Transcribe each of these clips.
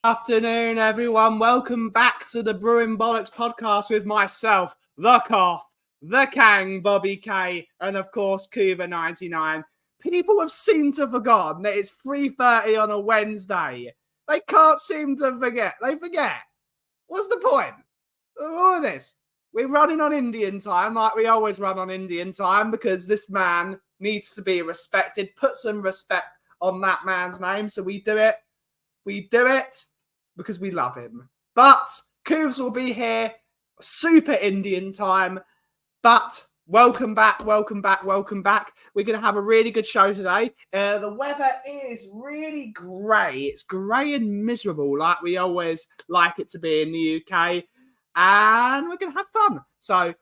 Afternoon, everyone. Welcome back to the Brewing Bollocks podcast with myself, the Cough, the Kang, Bobby K, and of course, Cuba99. People have seemed to have forgotten that it's 3:30 on a Wednesday. They can't seem to forget. They forget. What's the point of all of this? We're running on Indian time like we always run on Indian time because this man needs to be respected. Put some respect on that man's name. So we do it. We do it because we love him. But Coos will be here, super Indian time. But welcome back. We're going to have a really good show today. The weather is really grey. It's grey and miserable like we always like it to be in the UK. And we're going to have fun. So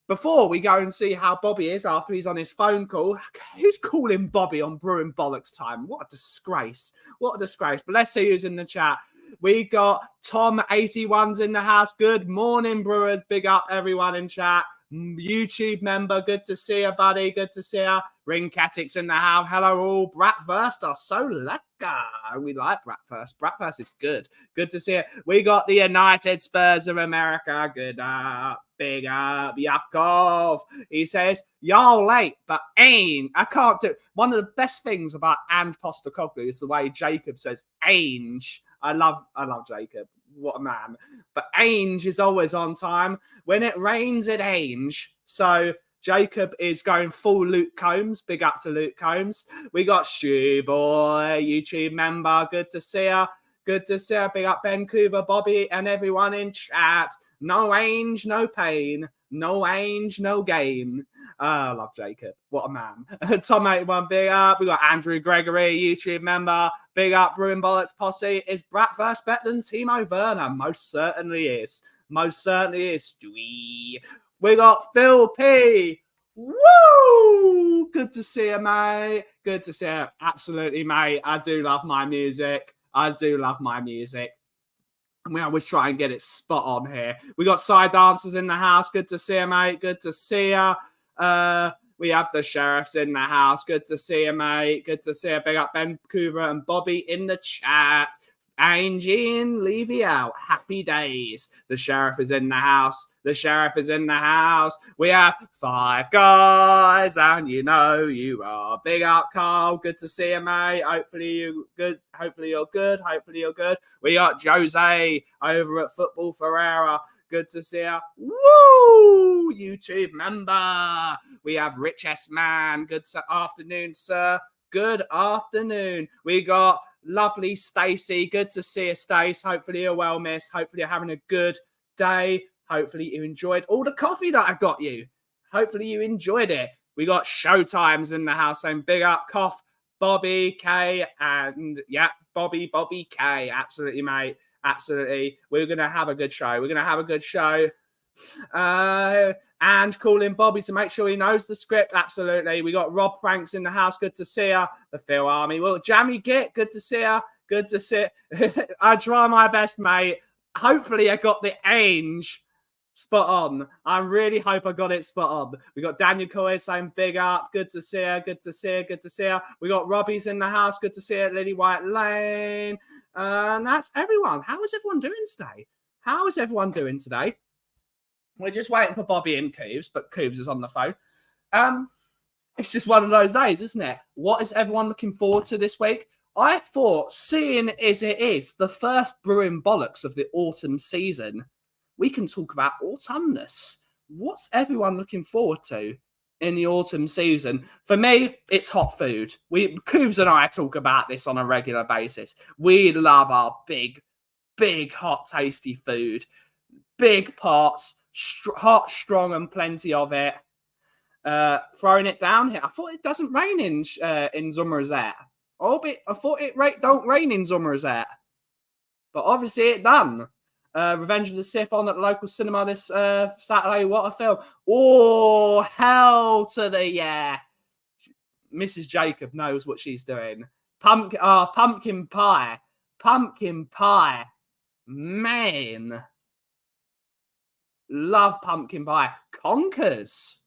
before we go and see how Bobby is after he's on his phone call, who's calling Bobby on Brewing Bollocks time? What a disgrace. What a disgrace. But let's see who's in the chat. We got Tom81's in the house. Good morning, Brewers. Big up everyone in chat. YouTube member, good to see you, buddy. Good to see you. Ring Catix in the house. Hello all. Bratwurst are so lekker. We like Bratwurst. Bratwurst is good. Good to see you. We got the United Spurs of America. Good up. Big up. Yakov. He says, y'all late, but ain't. I can't do. One of the best things about Ange Postecoglou is the way Jacob says Ange. I love Jacob. What a man. But Ainge is always on time. When it rains, it Ainge. So Jacob is going full Luke Combs. Big up to Luke Combs. We got Stu Boy, YouTube member. Good to see you. Good to see you. Big up Vancouver, Bobby, and everyone in chat. No Ainge, no pain. No Ainge, no game. I love Jacob. What a man. Tom81, big up. We got Andrew Gregory, YouTube member. Big up, Brewing Bollocks posse. Is Bratwurst better than Timo Werner? Most certainly is. Most certainly is, Stewie. We got Phil P. Woo! Good to see you, mate. Good to see you. Absolutely, mate. I do love my music. I do love my music. And we always try and get it spot on here. We got side dancers in the house. Good to see you, mate. Good to see you. We have the sheriffs in the house. Good to see you, mate. Good to see you. Big up Vancouver and Bobby in the chat. Angie and Levy out. Happy days. The sheriff is in the house. The sheriff is in the house. We have 5 guys, and you know you are. Big up, Carl. Good to see you, mate. Hopefully you're good. Hopefully you're good. Hopefully you're good. We got Jose over at Football Ferreira. Good to see you. Woo! YouTube member. We have Rich S. Man. Good afternoon, sir. Good afternoon. We got lovely Stacey. Good to see you, Stace. Hopefully you're well, miss. Hopefully you're having a good day. Hopefully you enjoyed all the coffee that I got you. Hopefully you enjoyed it. We got Showtimes in the house saying big up, Cough, Bobby K, and yeah, Bobby K. Absolutely, mate. Absolutely. We're going to have a good show. We're going to have a good show. And calling Bobby to make sure he knows the script. Absolutely. We got Rob Franks in the house. Good to see you. The Phil Army. Well, Jammy Git. Good to see you. Good to see you. I try my best, mate. Hopefully I got the Ainge spot on. I really hope I got it spot on. We got Daniel Coy saying big up. Good to see you. Good to see you. Good to see you. We got Robbie's in the house. Good to see you. Lily White Lane. And that's everyone. How is everyone doing today? How is everyone doing today? We're just waiting for Bobby and Cooves, but Cooves is on the phone. It's just one of those days, isn't it? What is everyone looking forward to this week? I thought, seeing as it is the first Brewing Bollocks of the autumn season, we can talk about autumnus. What's everyone looking forward to in the autumn season? For me, it's hot food. Cooves and I talk about this on a regular basis. We love our big, hot, tasty food. Big pots, hot, strong, and plenty of it. Throwing it down here. I thought it doesn't rain in Zummerzet. I thought it don't rain in Zummerzet. But obviously it done. Revenge of the Sith on at the local cinema this Saturday. What a film. Oh, hell to the yeah. Mrs. Jacob knows what she's doing. Pumpkin pie. Pumpkin pie. Man. Love pumpkin pie. Conkers.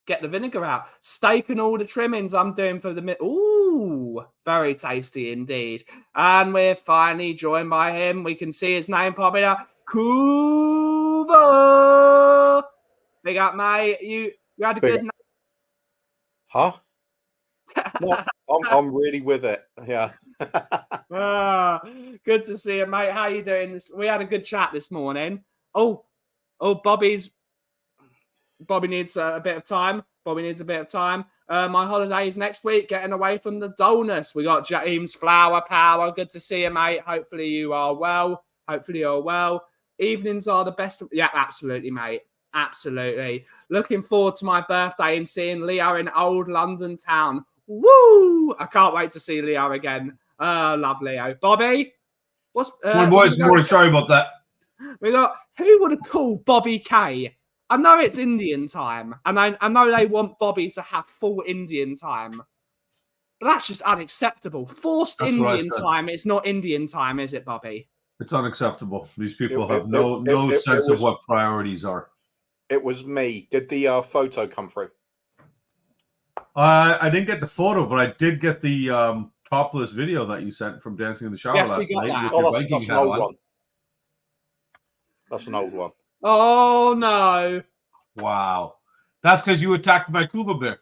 Get the vinegar out. Steak and all the trimmings I'm doing for the... Ooh, Ooh, very tasty indeed. And we're finally joined by him. We can see his name popping up. Kuva! Big up, mate. You had a good night. Huh? No, I'm really with it. Yeah. Good to see you, mate. How you doing? We had a good chat this morning. Oh, Bobby needs a bit of time. My holiday is next week, getting away from the dullness. We got James Flower Power. Good to see you, mate. Hopefully you are well. Evenings are the best. Yeah, absolutely, mate. Absolutely. Looking forward to my birthday and seeing Leo in old London town. Woo! I can't wait to see Leo again. Love Leo. Bobby? Morning, boys. Morning. Sorry about that. We got, who would have called Bobby K? I know it's Indian time, and I know they want Bobby to have full Indian time, but that's just unacceptable. Forced Indian time. It's not Indian time, is it, Bobby? It's unacceptable. These people have no sense of what priorities are. It was me. Did the photo come through? I didn't get the photo, but I did get the topless video that you sent from Dancing in the Shower last night. That's an old one. That's an old one. Oh, no. Wow. That's because you attacked my Kuva bear.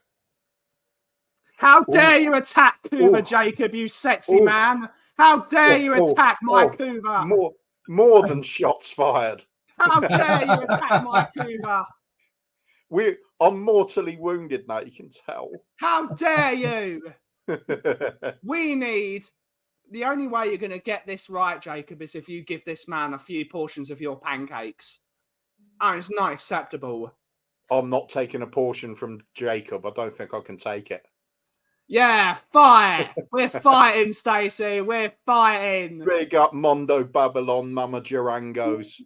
How dare you attack Kuva, Jacob, you sexy man. How dare you attack my Kuva? More than shots fired. How dare you attack my Kuva? I'm mortally wounded now, you can tell. How dare you? The only way you're going to get this right, Jacob, is if you give this man a few portions of your pancakes. Oh, it's not acceptable. I'm not taking a portion from Jacob. I don't think I can take it. Yeah, fight. We're fighting, Stacey. We're fighting. Big up Mondo Babylon, Mama Durangos.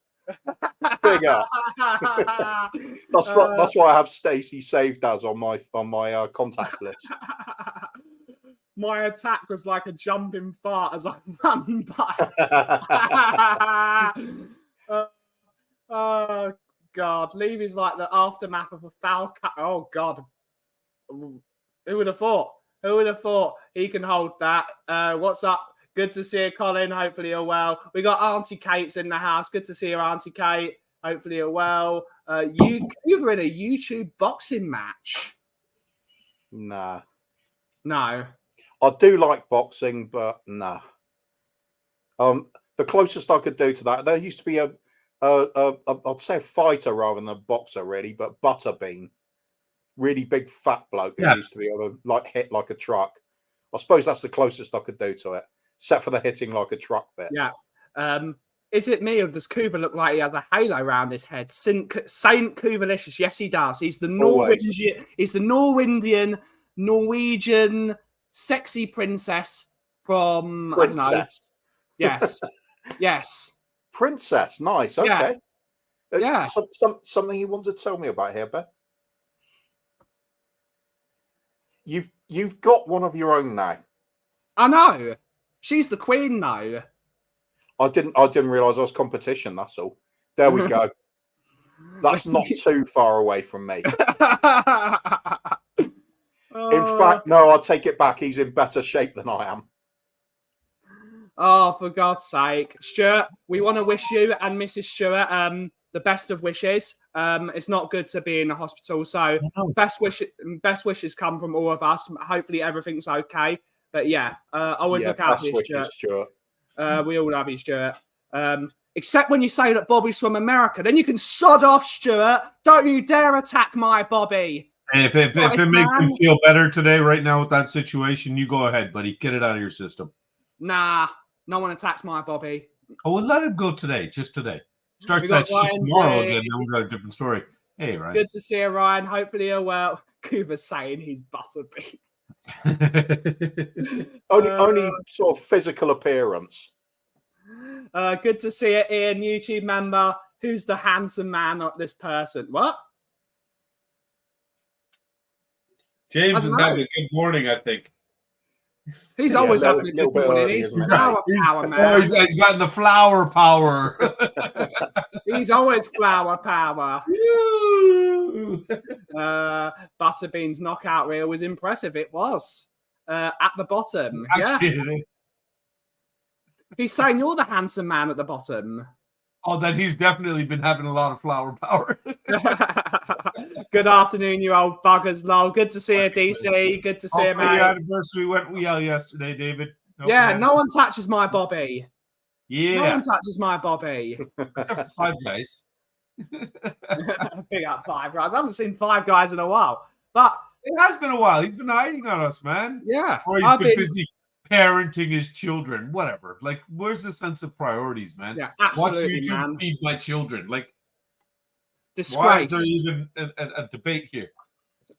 Big up. That's why I have Stacey saved as on my contacts list. My attack was like a jumping fart as I ran by. Oh, God. Levy's like the aftermath of a foul cut. Oh, God. Who would have thought? He can hold that. What's up? Good to see you, Colin. Hopefully you're well. We got Auntie Kate's in the house. Good to see you, Auntie Kate. Hopefully you're well. You were in a YouTube boxing match. Nah. No. I do like boxing, but nah. The closest I could do to that, there used to be I'd say a fighter rather than a boxer, really, but Butterbean, really big fat bloke who used to be able to like hit like a truck. I suppose that's the closest I could do to it, except for the hitting like a truck bit. Yeah. Is it me or does Kuva look like he has a halo around his head? Saint Kuvalicious. Yes, he does. He's the Norwegian sexy princess from I don't know. Yes. Yes. Princess, nice. Okay. Yeah. Something you want to tell me about here, Ben? You've got one of your own now. I know. She's the queen now. I didn't realise I was competition, that's all. There we go. That's not too far away from me. In fact, no, I'll take it back. He's in better shape than I am. Oh, for God's sake. Stuart, we want to wish you and Mrs. Stewart the best of wishes. It's not good to be in a hospital, so best wishes come from all of us. Hopefully everything's okay. But yeah, always look out for you, Stuart. We all love you, Stuart. Except when you say that Bobby's from America. Then you can sod off, Stuart. Don't you dare attack my Bobby. And if it makes him feel better today, right now with that situation, you go ahead, buddy. Get it out of your system. Nah, no one attacks my Bobby. Oh, well, let him go today, just today. Starts that shit tomorrow, then we've got a different story. Hey, Ryan. Good to see you, Ryan. Hopefully you're well. Kuva's saying he's Butterbean. only sort of physical appearance. Good to see you, Ian, YouTube member. Who's the handsome man of this person? What? James is having a good morning, I think. He's always having a good morning. He's flower power, man. Oh, he's got the flower power. He's always flower power. Butterbean's knockout reel was impressive. It was. at the bottom. Actually, Yeah. it is. He's saying you're the handsome man at the bottom. Oh, then he's definitely been having a lot of flower power. Good afternoon, you old buggers, lol. Good to see you, DC. Good to see you, For your mate. anniversary went well yesterday, David. No one touches my Bobby. Yeah. No one touches my Bobby. Except for Five Guys. Big up Five Guys. I haven't seen Five Guys in a while. But it has been a while. He's been hiding on us, man. Yeah. Or he's been busy parenting his children. Whatever. Like, where's the sense of priorities, man? Yeah, absolutely, watch YouTube, man. Feed my children. Like, disgrace. Why is there even a debate here?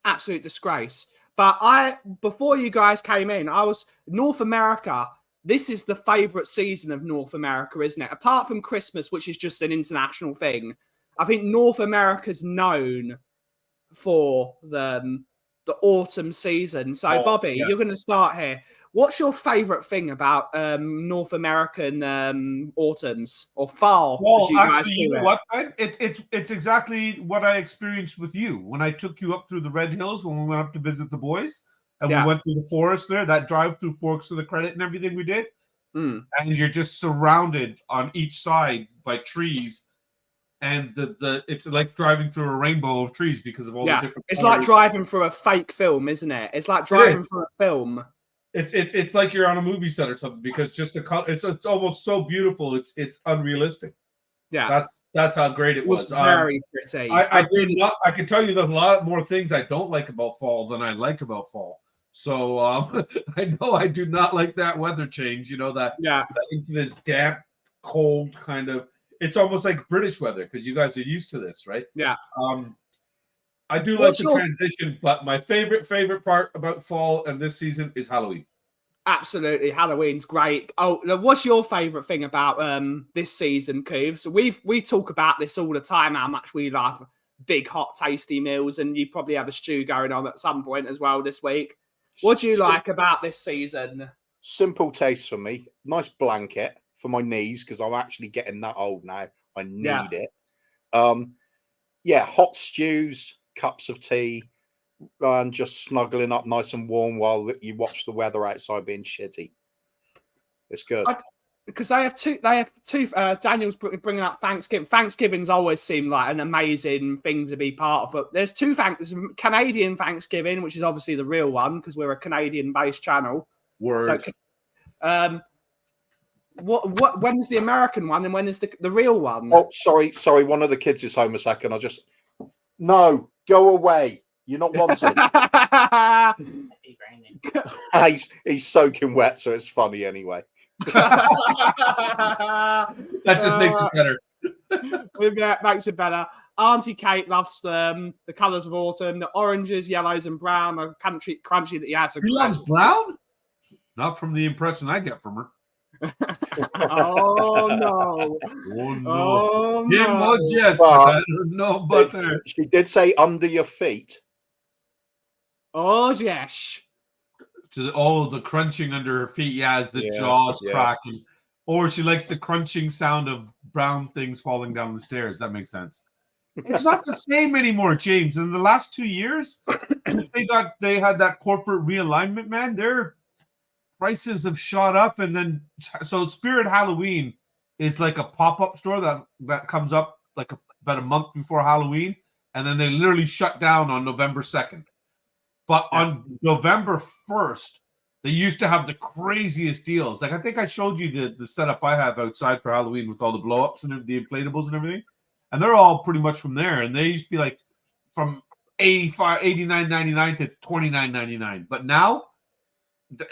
Absolute disgrace. But before you guys came in, I was North America. This is the favorite season of North America, isn't it? Apart from Christmas, which is just an international thing. I think North America's known for the autumn season. So, Bobby, you're going to start here. What's your favorite thing about North American autumns or fall? Well, actually, you know what? It's exactly what I experienced with you when I took you up through the Red Hills when we went up to visit the boys, and we went through the forest there. That drive through Forks to the Credit and everything we did, and you're just surrounded on each side by trees, and it's like driving through a rainbow of trees because of all the different. It's like driving through a fake film, isn't it? It's like driving through a film. It's like you're on a movie set or something because just the color, it's almost so beautiful. It's unrealistic. Yeah, that's how great it was. Very pretty. I can tell you there's a lot more things I don't like about fall than I like about fall. So I know I do not like that weather change. You know that into this damp, cold kind of. It's almost like British weather because you guys are used to this, right? Yeah. I do like the transition, but my favorite part about fall and this season is Halloween. Absolutely, Halloween's great. Oh, what's your favorite thing about this season, Cooves? We talk about this all the time, how much we love big, hot, tasty meals, and you probably have a stew going on at some point as well this week. What do you like about this season? Simple taste for me. Nice blanket for my knees because I'm actually getting that old now. I need it. Hot stews, cups of tea, and just snuggling up nice and warm while you watch the weather outside being shitty. It's good. Because they have two. Daniel's bringing up Thanksgiving. Thanksgiving's always seemed like an amazing thing to be part of. But there's Canadian Thanksgiving, which is obviously the real one because we're a Canadian-based channel. Word. So, when is the American one and when is the real one? Oh, sorry. One of the kids is home a second. No, go away. You're not wanted. He's soaking wet, so it's funny anyway. That just makes it better. It makes it better. Auntie Kate loves the colours of autumn, the oranges, yellows, and brown. The crunchy that he has. He loves brown? Not from the impression I get from her. Oh no! Oh no! No butter. She did say under your feet. Oh yes. The crunching under her feet, as the jaws cracking. Or she likes the crunching sound of brown things falling down the stairs. That makes sense. It's not the same anymore, James. In the last 2 years, they had that corporate realignment, man. Their prices have shot up, and then so Spirit Halloween is like a pop-up store that comes up like about a month before Halloween, and then they literally shut down on November 2nd. But on November 1st, they used to have the craziest deals. Like I think I showed you the setup I have outside for Halloween with all the blow-ups and the inflatables and everything. And they're all pretty much from there. And they used to be like from $89.99 to $29.99. But now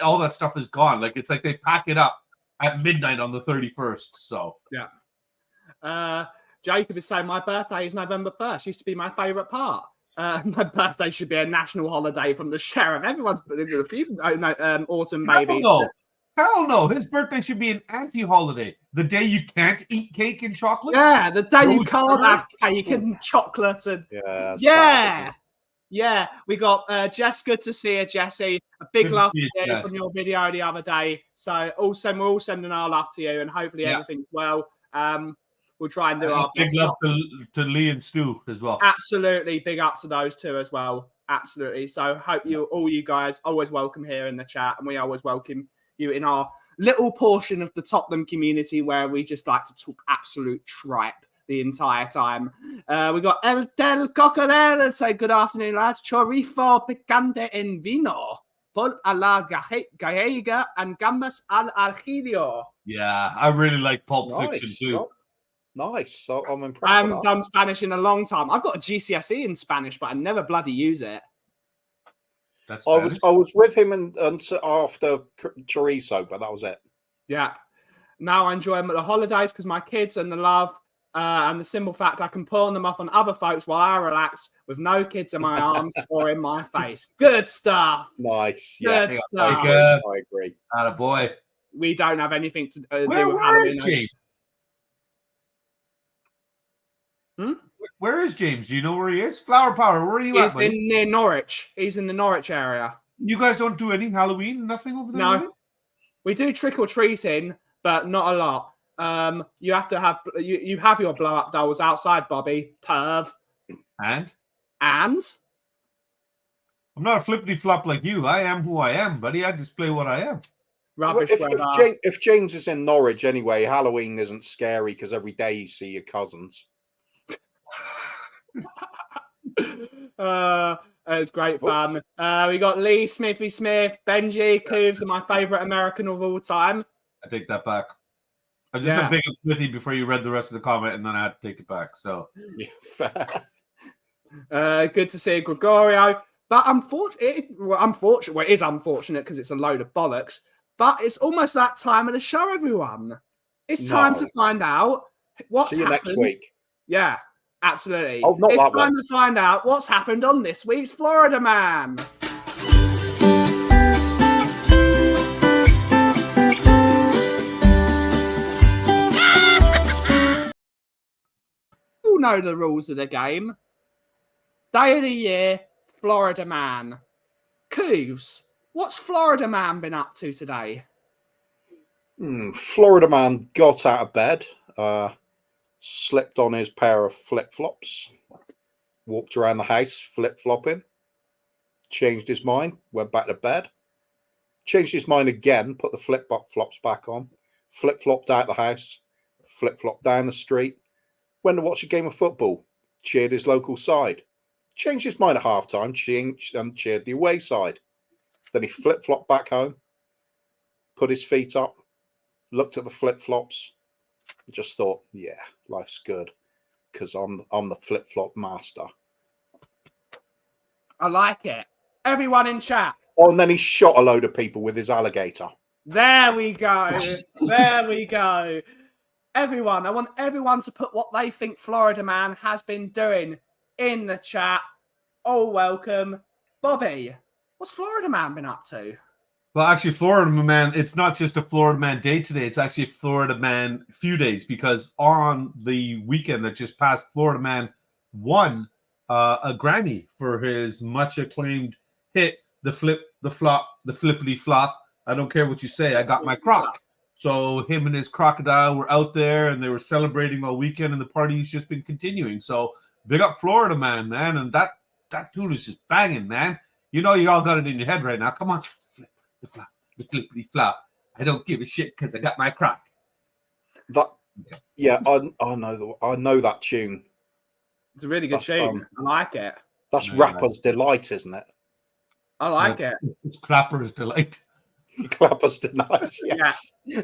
all that stuff is gone. Like it's like they pack it up at midnight on the 31st. So Jacob is saying my birthday is November 1st. Used to be my favorite part. My birthday should be a national holiday from the sheriff. Everyone's a few autumn babies. Hell no. His birthday should be an anti-holiday. The day you can't eat cake and chocolate. Yeah, the day you can't have cake and chocolate and yeah. We got Jess. Good to see you, Jesse. A big love to you from your video the other day. So we're all sending our love to you, and hopefully everything's well. We'll try and do our big love to Lee and Stu as well. Absolutely, big up to those two as well. Absolutely. So hope all you guys always welcome here in the chat, and we always welcome you in our little portion of the Tottenham community where we just like to talk absolute tripe the entire time. We got El Del Cocodel say good afternoon, lads. Chorizo picante en vino, pulp a la gallega, and gambas al ajillo. Yeah, I really like Pulp Fiction too. Nice. So I'm impressed. I haven't done Spanish in a long time. I've got a GCSE in Spanish, but I never bloody use it. I was with him and after chorizo, but that was it. Yeah. Now I enjoy the holidays because my kids and the love and the simple fact I can pawn them off on other folks while I relax with no kids in my arms or in my face. Good stuff. Nice. Good yeah, stuff. I agree. Attaboy. We don't have anything to do with Where Halloween. is James? Where is James? Do you know where he is? Flower Power, where are you at? He's near Norwich. He's in the Norwich area. You guys don't do any Halloween? Nothing over there? No. Really? We do trick or treating, but not a lot. You have to have you have your blow up dolls outside, Bobby. Perv. And? I'm not a flippity flop like you. I am who I am, buddy. I display what I am. Rubbish. If James is in Norwich anyway, Halloween isn't scary because every day you see your cousins. It's great fun. We got Lee, Smithy Smith, Benji, Cooves are my favourite American of all time. I take that back. I just got big up Smithy before you read the rest of the comment, and then I had to take it back. So, good to see Gregorio. But unfortunately, it is unfortunate because it's a load of bollocks. But it's almost that time of the show, everyone. It's time to find out what's happened. See you next week. Yeah, absolutely. Oh, not it's that time one. to find out what's happened on this week's Florida Man. You know the rules of the game. Day of the year, Florida Man. Cooves, what's Florida Man been up to today? Florida Man got out of bed, slipped on his pair of flip-flops, walked around the house flip-flopping, changed his mind, went back to bed, changed his mind again, put the flip-flops back on, flip-flopped out the house, flip-flopped down the street, went to watch a game of football, cheered his local side, changed his mind at halftime, cheered the away side. Then he flip-flopped back home, put his feet up, looked at the flip-flops, just thought, yeah, life's good because I'm the flip-flop master. I like it. Everyone in chat. Oh, and then he shot a load of people with his alligator. There we go. There we go. Everyone, I want everyone to put what they think Florida Man has been doing in the chat. Oh, welcome. Bobby, what's Florida Man been up to? Well, actually, Florida Man, it's not just a Florida Man day today. It's actually a Florida Man few days because on the weekend that just passed, Florida Man won a Grammy for his much acclaimed hit, the flippity flop. I don't care what you say. I got my croc. So him and his crocodile were out there and they were celebrating all weekend and the party's just been continuing. So big up Florida Man, and that tune is just banging, man. You know you all got it in your head right now. Come on. The flop, the flippity flop. I don't give a shit because I got my croc. I know that tune. It's a really good tune. I like it. That's Rapper's Delight, isn't it? I like it. It's Clapper's Delight. Clapper's Delight. Yes. Yeah.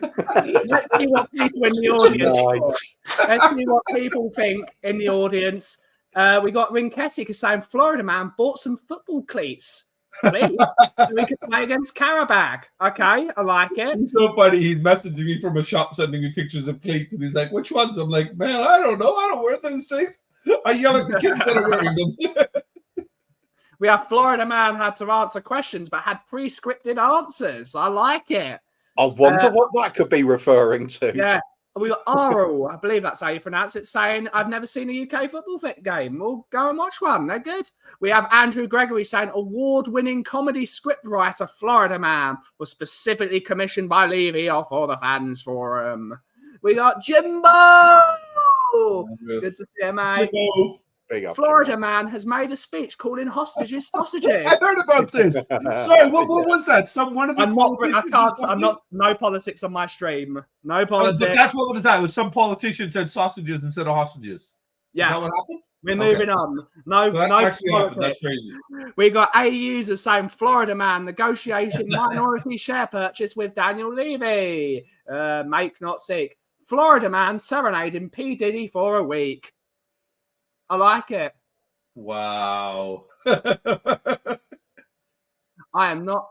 Let's see what people in the audience. Let's see what people think in the audience. We got Rinketti saying Florida Man bought some football cleats. Please, so we can play against Karabag. Okay, I like it. It's so funny. He's messaging me from a shop, sending me pictures of cleats, and he's like, "Which ones?" I'm like, "Man, I don't know. I don't wear those things." I yell at the kids that are wearing them. We have Florida Man had to answer questions, but had pre-scripted answers. I like it. I wonder what that could be referring to. Yeah. We got Aro, I believe that's how you pronounce it, saying, I've never seen a UK football game. We'll go and watch one. They're good. We have Andrew Gregory saying, award-winning comedy scriptwriter Florida Man was specifically commissioned by Levy for the Fans Forum. We got Jimbo. Good to see you, mate. Jimbo. Florida man has made a speech calling hostages sausages. I heard about this. Sorry, what was that? One of the I'm not. No politics on my stream. No politics. But that's what was that? It was some politician said sausages instead of hostages. Yeah. Is that what happened? We're moving on. No actually happened. politics. That's crazy. We got A users saying Florida man negotiation minority share purchase with Daniel Levy. Make not sick. Florida man serenading P. Diddy for a week. I like it. Wow. I am not.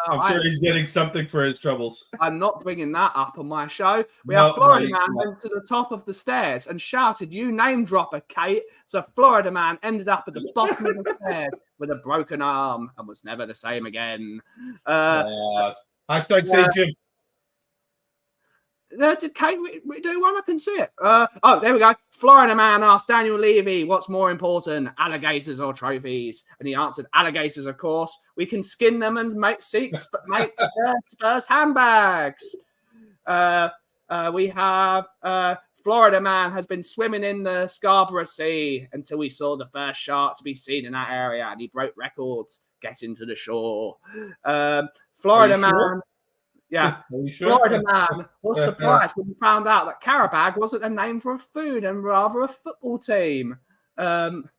I'm sure he's getting something for his troubles. I'm not bringing that up on my show. We have Florida man went to the top of the stairs and shouted, "You name dropper, Kate." So Florida man ended up at the bottom of the stairs with a broken arm and was never the same again. Hashtag St. Jim. Did Kate do one? I can see it. There we go. Florida man asked Daniel Levy, "What's more important, alligators or trophies?" And he answered, "Alligators, of course. We can skin them and make Spurs handbags." We have Florida man has been swimming in the Scarborough Sea until we saw the first shark to be seen in that area, and he broke records getting to the shore. Florida man. Sure? Yeah, sure? Florida man was surprised when he found out that Carabag wasn't a name for a food and rather a football team. I'm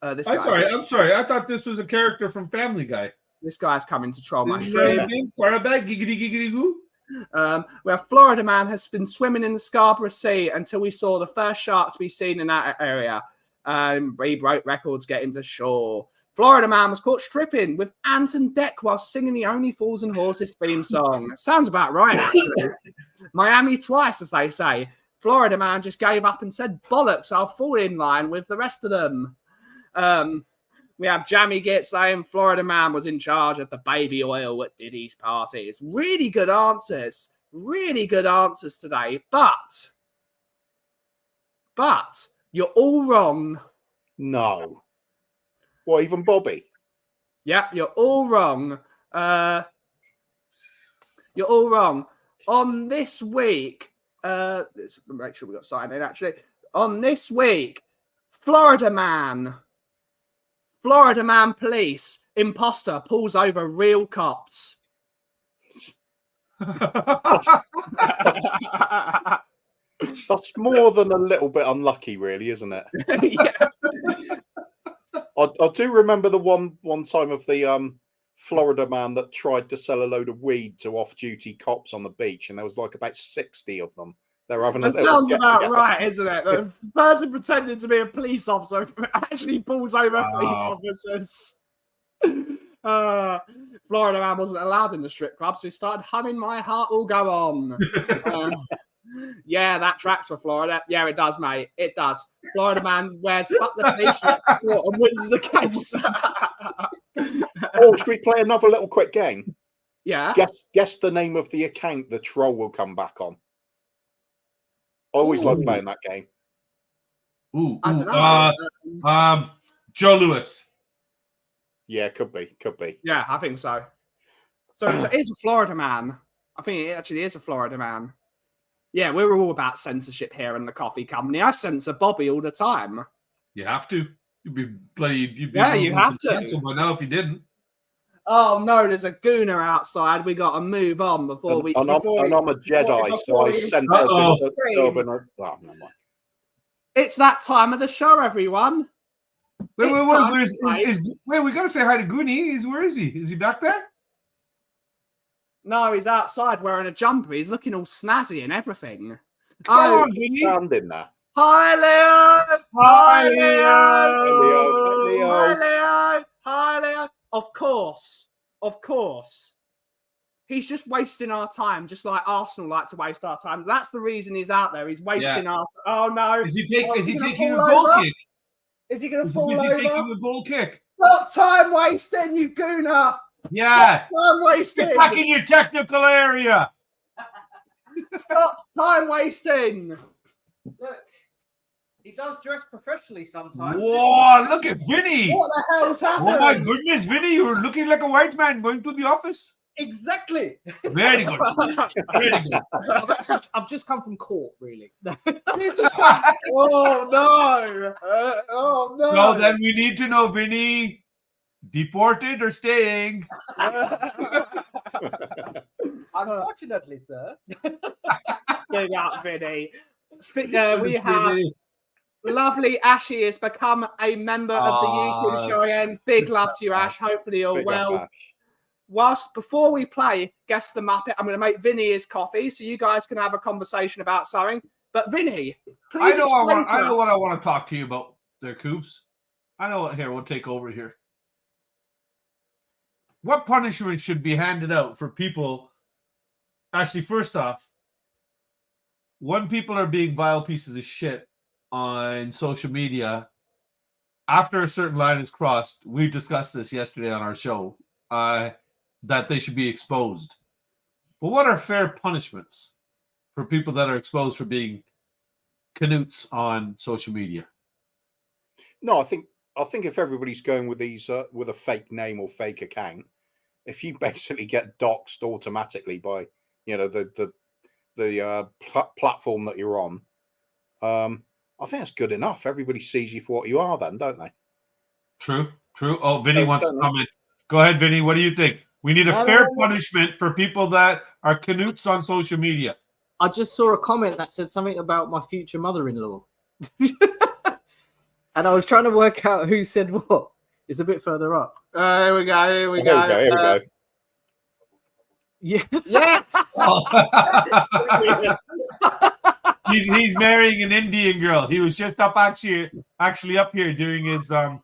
sorry. I thought this was a character from Family Guy. This guy's coming to troll my stream. Carabag, giggity giggity goo. Where Florida man has been swimming in the Scarborough Sea until we saw the first shark to be seen in that area. He broke records getting to shore. Florida man was caught stripping with Ant and Dec while singing the Only Fools and Horses theme song. Sounds about right, actually. Miami twice, as they say. Florida man just gave up and said, "Bollocks, I'll fall in line with the rest of them." We have Jammy Git saying Florida man was in charge of the baby oil at Diddy's parties. Really good answers. Really good answers today. But you're all wrong. No. What, even Bobby? Yep, you're all wrong. You're all wrong. On this week, let's make sure we got signed in, actually. On this week, Florida man police, imposter pulls over real cops. That's more than a little bit unlucky, really, isn't it? Yeah. I do remember the one time of the Florida man that tried to sell a load of weed to off-duty cops on the beach, and there was like about 60 of them. They're having that sounds about right, isn't it? The person pretending to be a police officer actually pulls over police officers. Florida man wasn't allowed in the strip club, so he started humming "My Heart Will Go On." Yeah, that tracks for Florida. Yeah, it does, mate. It does. Florida man wears "Fuck the Police" shirt and wins the case. Oh, should we play another little quick game? Yeah. Guess the name of the account the troll will come back on. I always like playing that game. I don't know. Joe Lewis. Yeah, could be. Yeah, I think so. So it is a Florida man. I think it actually is a Florida man. Yeah, we're all about censorship here in the coffee company. I censor Bobby all the time. You have to. You'd be you have to. By now if you didn't. Oh no, there's a gooner outside. We got to move on before we. And I'm a Jedi, so I censor disturbing. It's that time of the show, everyone. Wait, we gotta say hi to Goonie. Where is he? Is he back there? No, he's outside wearing a jumper. He's looking all snazzy and everything. He's standing there. Hi, Leo. Hi, Leo. Leo. Hi, Leo. Hi, Leo. Of course. He's just wasting our time, just like Arsenal like to waste our time. That's the reason he's out there. He's wasting our time. Oh, no. Is he taking a goal kick? Is he going to fall over? Is he taking a goal kick? Stop time wasting, you gooner. Yeah. Stop time wasting. Get back in your technical area. Stop time wasting. Look, he does dress professionally sometimes. Whoa, look at Vinny. What the hell's happened? Oh my goodness, Vinny, you're looking like a white man going to the office. Exactly. Very good. Very good. I've just come from court, really. You just got... Oh no! Oh no! No, then we need to know, Vinny, deported or staying? Unfortunately, sir. Big up, Vinny. We have lovely Ashy has become a member of the YouTube show again. Big love to you, Ash. Hopefully you're Big well. up, Ash. Before we play Guess the Muppet, I'm going to make Vinny his coffee so you guys can have a conversation about something. But Vinny, please I know explain to I know us. what I want to talk to you about there, Coops. I know what. Here, we'll take over here. What punishment should be handed out for people? Actually, first off, when people are being vile pieces of shit on social media, after a certain line is crossed, we discussed this yesterday on our show, that they should be exposed. But what are fair punishments for people that are exposed for being canutes on social media? No, I think if everybody's going with these with a fake name or fake account, if you basically get doxxed automatically by the platform that you're on, I think that's good enough. Everybody sees you for what you are, then, don't they? True. Oh, Vinny wants to comment. Go ahead, Vinny. What do you think? We need a fair punishment for people that are canutes on social media. I just saw a comment that said something about my future mother-in-law. And I was trying to work out who said what. It's a bit further up. Here we go. Here we go. Yeah. Yes! He's marrying an Indian girl. He was just actually up here doing his wedding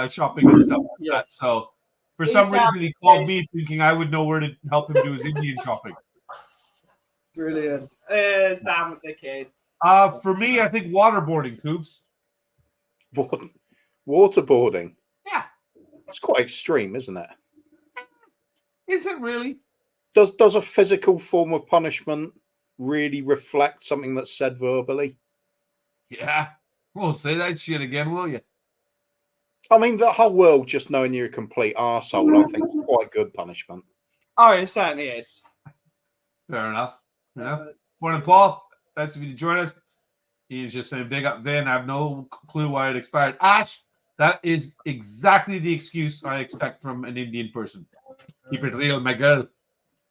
shopping and stuff like that. So for some reason he called me thinking I would know where to help him do his Indian shopping. Brilliant. It's down with the kids. For me, I think waterboarding, Coops. Waterboarding. Yeah. It's quite extreme, isn't it? Is it really? Does a physical form of punishment really reflect something that's said verbally? Yeah. Won't say that shit again, will you? I mean, the whole world just knowing you're a complete arsehole, I think, is quite good punishment. Oh, it certainly is. Fair enough. Morning, Paul. Nice of you to join us. He's just saying, big up Vin. I have no clue why it expired. Ash, that is exactly the excuse I expect from an Indian person. Keep it real, my girl.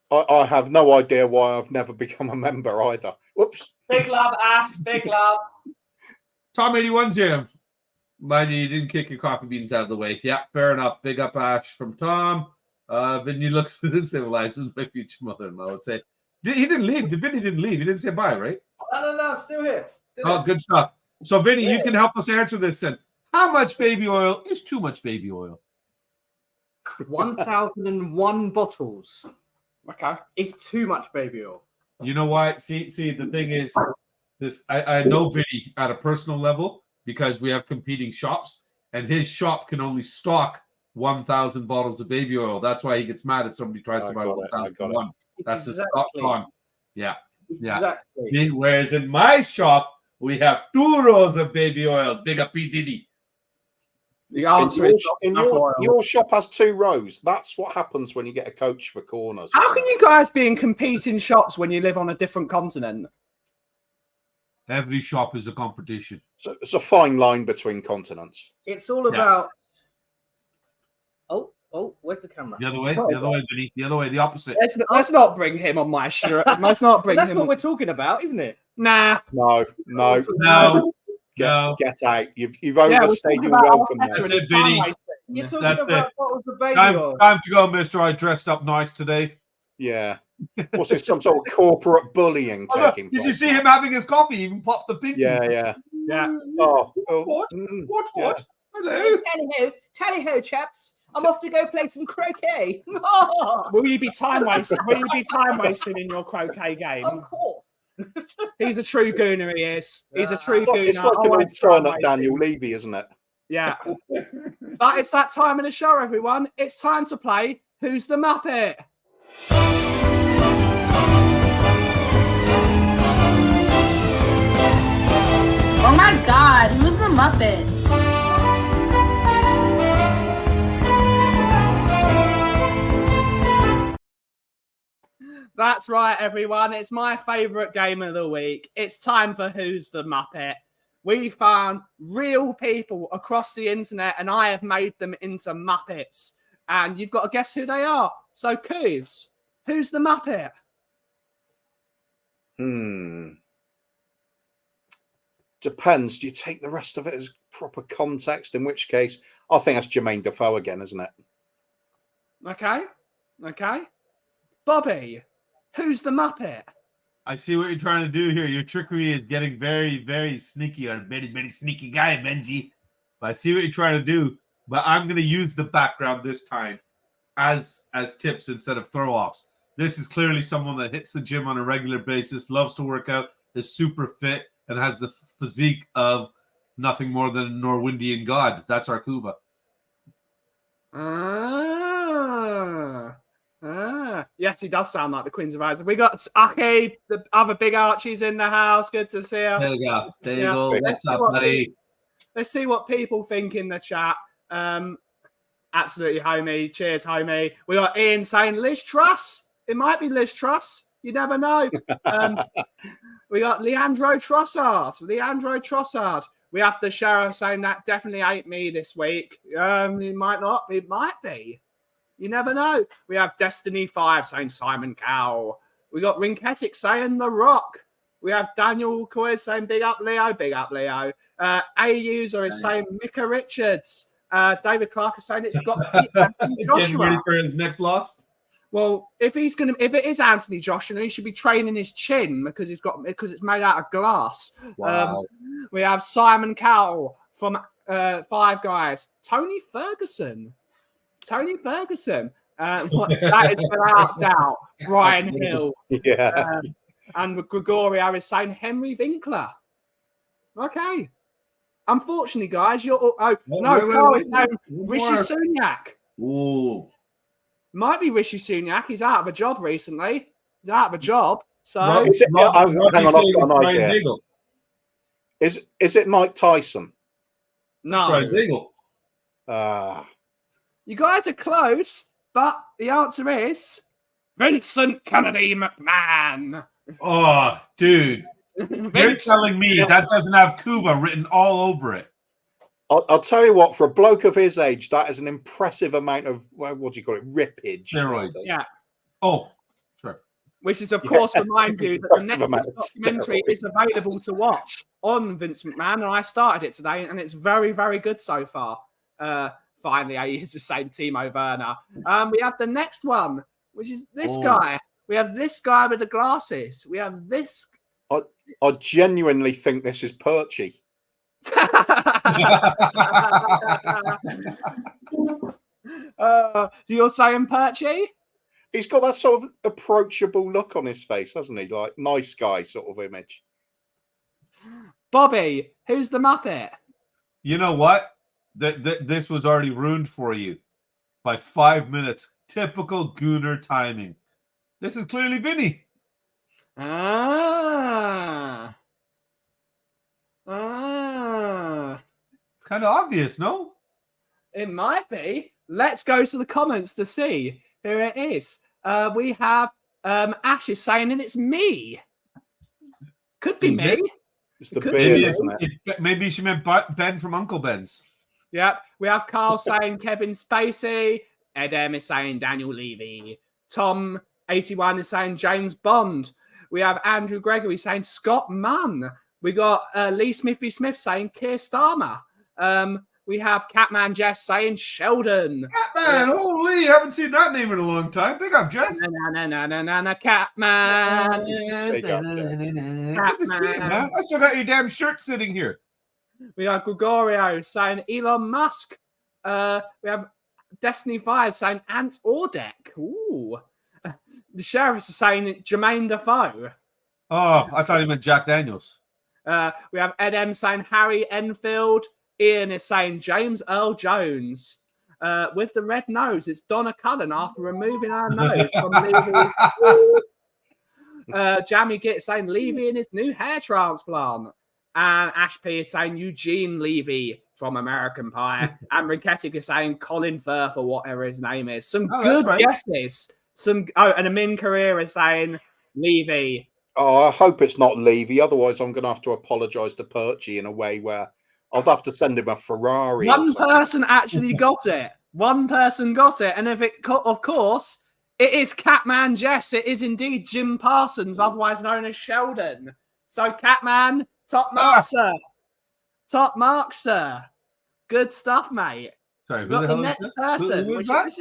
I have no idea why I've never become a member either. Whoops. Big love, Ash. Big love. Tom 81's here. Mind you didn't kick your coffee beans out of the way. Yeah, fair enough. Big up Ash from Tom. Vinny looks civilized as my future mother-in-law, I would say. He didn't leave. Vinny didn't leave. He didn't say bye, right? No, I'm still here. Good stuff. So, Vinny, you can help us answer this then. How much baby oil is too much baby oil? 1,001 bottles. Okay. It's too much baby oil. You know why? See, the thing is, this I know Vinny at a personal level because we have competing shops, and his shop can only stock 1,000 bottles of baby oil. That's why he gets mad if somebody tries to buy 1,001. That's the stock on. Yeah. Exactly. Whereas in my shop, we have 2 rolls of baby oil. Big up P. Diddy. The answer is your shop has 2 rows. That's what happens when you get a coach for corners. How can you guys be in competing shops when you live on a different continent? Every shop is a competition. So it's a fine line between continents. It's all about. Oh, where's the camera? The other way, Vinny. The other way, the opposite. Let's not bring him on my shirt. Let's not bring That's him. what we're talking about, isn't it? Nah. No. Get out. You've overstayed your welcome. That's it, Vinny. You're talking about what was the baby oil. Time to go, mister. I dressed up nice today. Yeah. What's this? Some sort of corporate bullying taking place? Did you see him having his coffee? He even popped the pinky. Yeah. What? What? Hello. Tally ho, chaps. I'm off to go play some croquet. Will you be time wasting? Will you be time wasting in your croquet game? Of course. He's a true gooner. He is. He's a true gooner. It's like an old turn-up Daniel Levy, isn't it? Yeah. But it's that time in the show, everyone. It's time to play Who's the Muppet? Oh my God, who's the Muppet? That's right, everyone. It's my favourite game of the week. It's time for Who's the Muppet. We found real people across the internet, and I have made them into Muppets. And you've got to guess who they are. So, Cooves, who's the Muppet? Depends. Do you take the rest of it as proper context? In which case, I think that's Jermaine Defoe again, isn't it? Okay. Bobby, who's the Muppet? I see what you're trying to do here. Your trickery is getting very, very sneaky. Or very, very sneaky guy, Benji. But I see what you're trying to do. But I'm going to use the background this time as tips instead of throw-offs. This is clearly someone that hits the gym on a regular basis, loves to work out, is super fit, and has the physique of nothing more than a Norwindian god. That's our Kuva. Yes, he does sound like the Queens of Ireland. We got Aki, the other big Archie's in the house. Good to see you. There you go. There you go. What's up, buddy? Let's see what people think in the chat. Absolutely, homie. Cheers, homie. We got Ian saying Liz Truss. It might be Liz Truss. You never know. We got Leandro Trossard. We have the sheriff saying that definitely ain't me this week. It might not. It might be. You never know. We have Destiny 5 saying Simon Cowell. We got Rinketic saying The Rock. We have Daniel Coy saying big up Leo. A user is saying Micah Richards. David Clark is saying it's got to be Anthony Joshua. Getting ready for his next loss. Well, if it is Anthony Joshua, then he should be training his chin because it's made out of glass. Wow. We have Simon Cowell from Five Guys. Tony Ferguson. That is without doubt. Brian Hill. Yeah. And Gregorio is saying Henry Winkler. Okay. Unfortunately, guys, Carl is saying Rishi Sunak. Ooh. Might be Rishi Sunak. He's out of a job recently. So Hang on, I've got an idea. Is it Mike Tyson? No. You guys are close, but the answer is Vincent Kennedy McMahon. Oh, dude. You're telling me that doesn't have Kuva written all over it. I'll tell you what, for a bloke of his age, that is an impressive amount of, what do you call it, rippage. Steroids. Yeah. Oh, sure. Which is, of course, remind you that the Netflix documentary is available to watch on Vince McMahon, and I started it today, and it's very, very good so far. Finally, I use the same Timo Werner. We have the next one, which is this guy. We have this guy with the glasses. We have this. I genuinely think this is Perchy. You're saying Perchy? He's got that sort of approachable look on his face, hasn't he? Like nice guy sort of image. Bobby, who's the Muppet? You know what? This was already ruined for you by 5 minutes. Typical Gooner timing. This is clearly Vinny. Kind of obvious, no? It might be. Let's go to the comments to see who it is. We have Ash is saying, and it's me. Could be me. It's the beard, isn't it? Maybe she meant Ben from Uncle Ben's. Yep. We have Carl saying Kevin Spacey. Edem is saying Daniel Levy. Tom81 is saying James Bond. We have Andrew Gregory saying Scott Munn. We got Lee Smithy Smith saying Keir Starmer. We have Catman Jess saying Sheldon. Catman, holy, haven't seen that name in a long time. Big up, Jess. Catman. Good to see you, man. I still got your damn shirt sitting here. We have Gregorio saying Elon Musk. We have Destiny 5 saying Ant Ordek. Ooh. The sheriffs are saying Jermaine Defoe. Oh, I thought he meant Jack Daniels. We have Ed M saying Harry Enfield. Ian is saying James Earl Jones. With the red nose, it's Donna Cullen after removing her nose from Levy's. Jamie Gitt saying Levy in his new hair transplant. And Ash P is saying Eugene Levy from American Pie. And Rinketic is saying Colin Firth or whatever his name is. Some good guesses. And Amin Career is saying Levy. Oh, I hope it's not Levy. Otherwise, I'm going to have to apologise to Perchy in a way where I'll have to send him a Ferrari. One person actually got it. One person got it. And of course, it is Catman Jess. It is indeed Jim Parsons, otherwise known as Sheldon. So, Catman, top mark, sir. Top mark, sir. Good stuff, mate. Sorry, who the hell next is this? person. Who is that?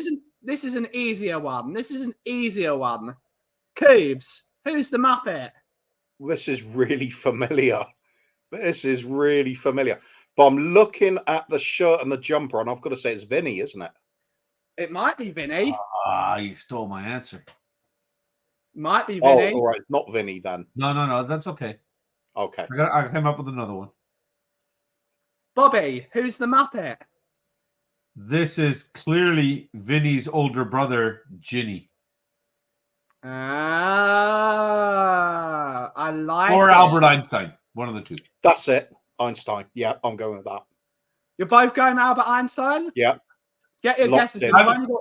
This is an easier one. Coobs, who's the Muppet? This is really familiar. But I'm looking at the shirt and the jumper, and I've got to say it's Vinny, isn't it? It might be Vinny. You stole my answer. Might be Vinny. Oh, all right. It's not Vinny then. No. That's okay. Okay. I came up with another one. Bobby, who's the Muppet? This is clearly Vinny's older brother, Ginny. I like Or it. Albert Einstein. One of the two. That's it. Einstein. Yeah, I'm going with that. You're both going Albert Einstein? Yeah. Get your Locked guesses. in.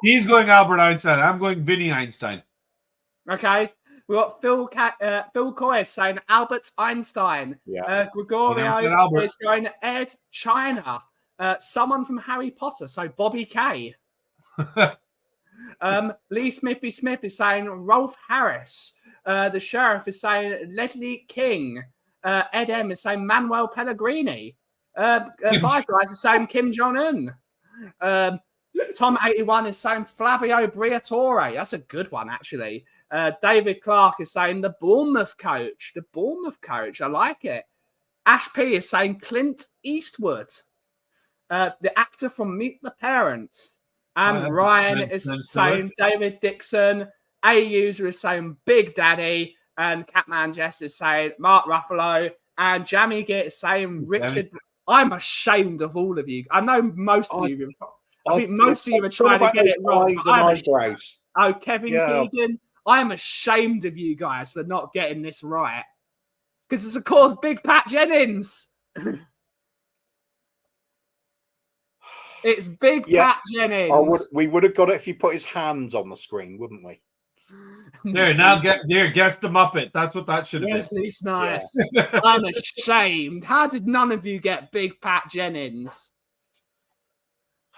He's going Albert Einstein. I'm going Vinny Einstein. Okay. We've got Phil Coy saying Albert Einstein. Yeah. Gregorio is going Ed China. Someone from Harry Potter. So Bobby K. Lee Smithy Smith is saying Rolf Harris. The sheriff is saying Ledley King. Ed M is saying Manuel Pellegrini. Five Guys is saying Kim Jong-un. Tom81 is saying Flavio Briatore. That's a good one, actually. David Clark is saying the Bournemouth coach. I like it. Ash P is saying Clint Eastwood. The actor from Meet the Parents. And Ryan is saying David Dixon. A User is saying Big Daddy. And Catman Jess is saying Mark Ruffalo. And Jammy Git is saying Richard. I'm ashamed of all of you. I know most of you. I think most of you are trying to get it wrong. Kevin Keegan. I'm ashamed of you guys for not getting this right. Because it's, of course, Big Pat Jennings. It's Big Pat Jennings. We would have got it if you put his hands on the screen, wouldn't we? Guess the Muppet. That's what that should have been. Wesley Snipes. Yeah. I'm ashamed. How did none of you get Big Pat Jennings?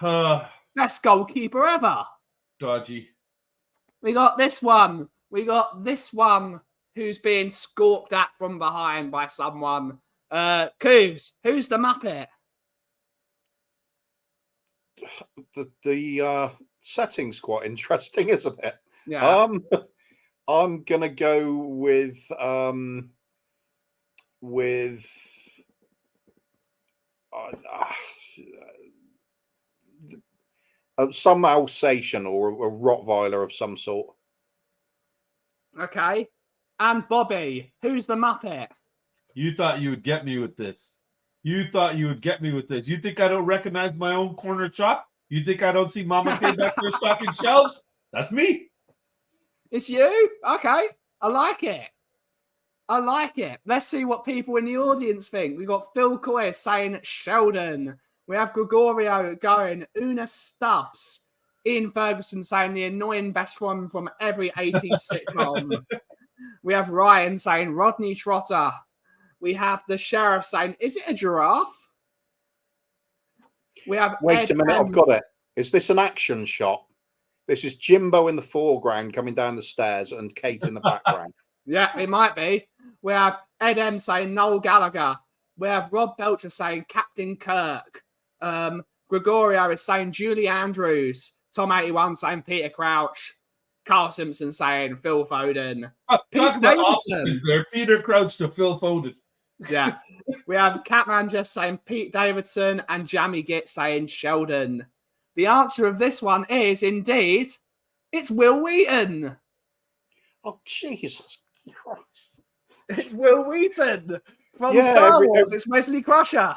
Best goalkeeper ever. Dodgy. We got this one who's being scorked at from behind by someone. Coos, who's the Muppet? The setting's quite interesting, isn't it? Yeah. I'm gonna go with some Alsatian or a Rottweiler of some sort. Okay. And Bobby, who's the Muppet? You thought you would get me with this. You think I don't recognize my own corner shop? You think I don't see Mama K back there stocking shelves? That's me. It's you? Okay. I like it. Let's see what people in the audience think. We got Phil Coy saying Sheldon. We have Gregorio going Una Stubbs. Ian Ferguson saying the annoying best friend from every 80s sitcom. We have Ryan saying Rodney Trotter. We have the sheriff saying, is it a giraffe? We have Wait a minute, I've got it. Is this an action shot? This is Jimbo in the foreground coming down the stairs and Kate in the background. Yeah, it might be. We have Ed M saying Noel Gallagher. We have Rob Belcher saying Captain Kirk. Gregorio is saying Julie Andrews. Tom81 saying Peter Crouch. Carl Simpson saying Phil Foden. Talk about opposites there. Peter Crouch to Phil Foden. Yeah. We have Catman just saying Pete Davidson and Jammy Git saying Sheldon. The answer of this one is indeed, it's Will Wheaton. Oh, Jesus Christ. It's Will Wheaton from Star Wars. It's Wesley Crusher.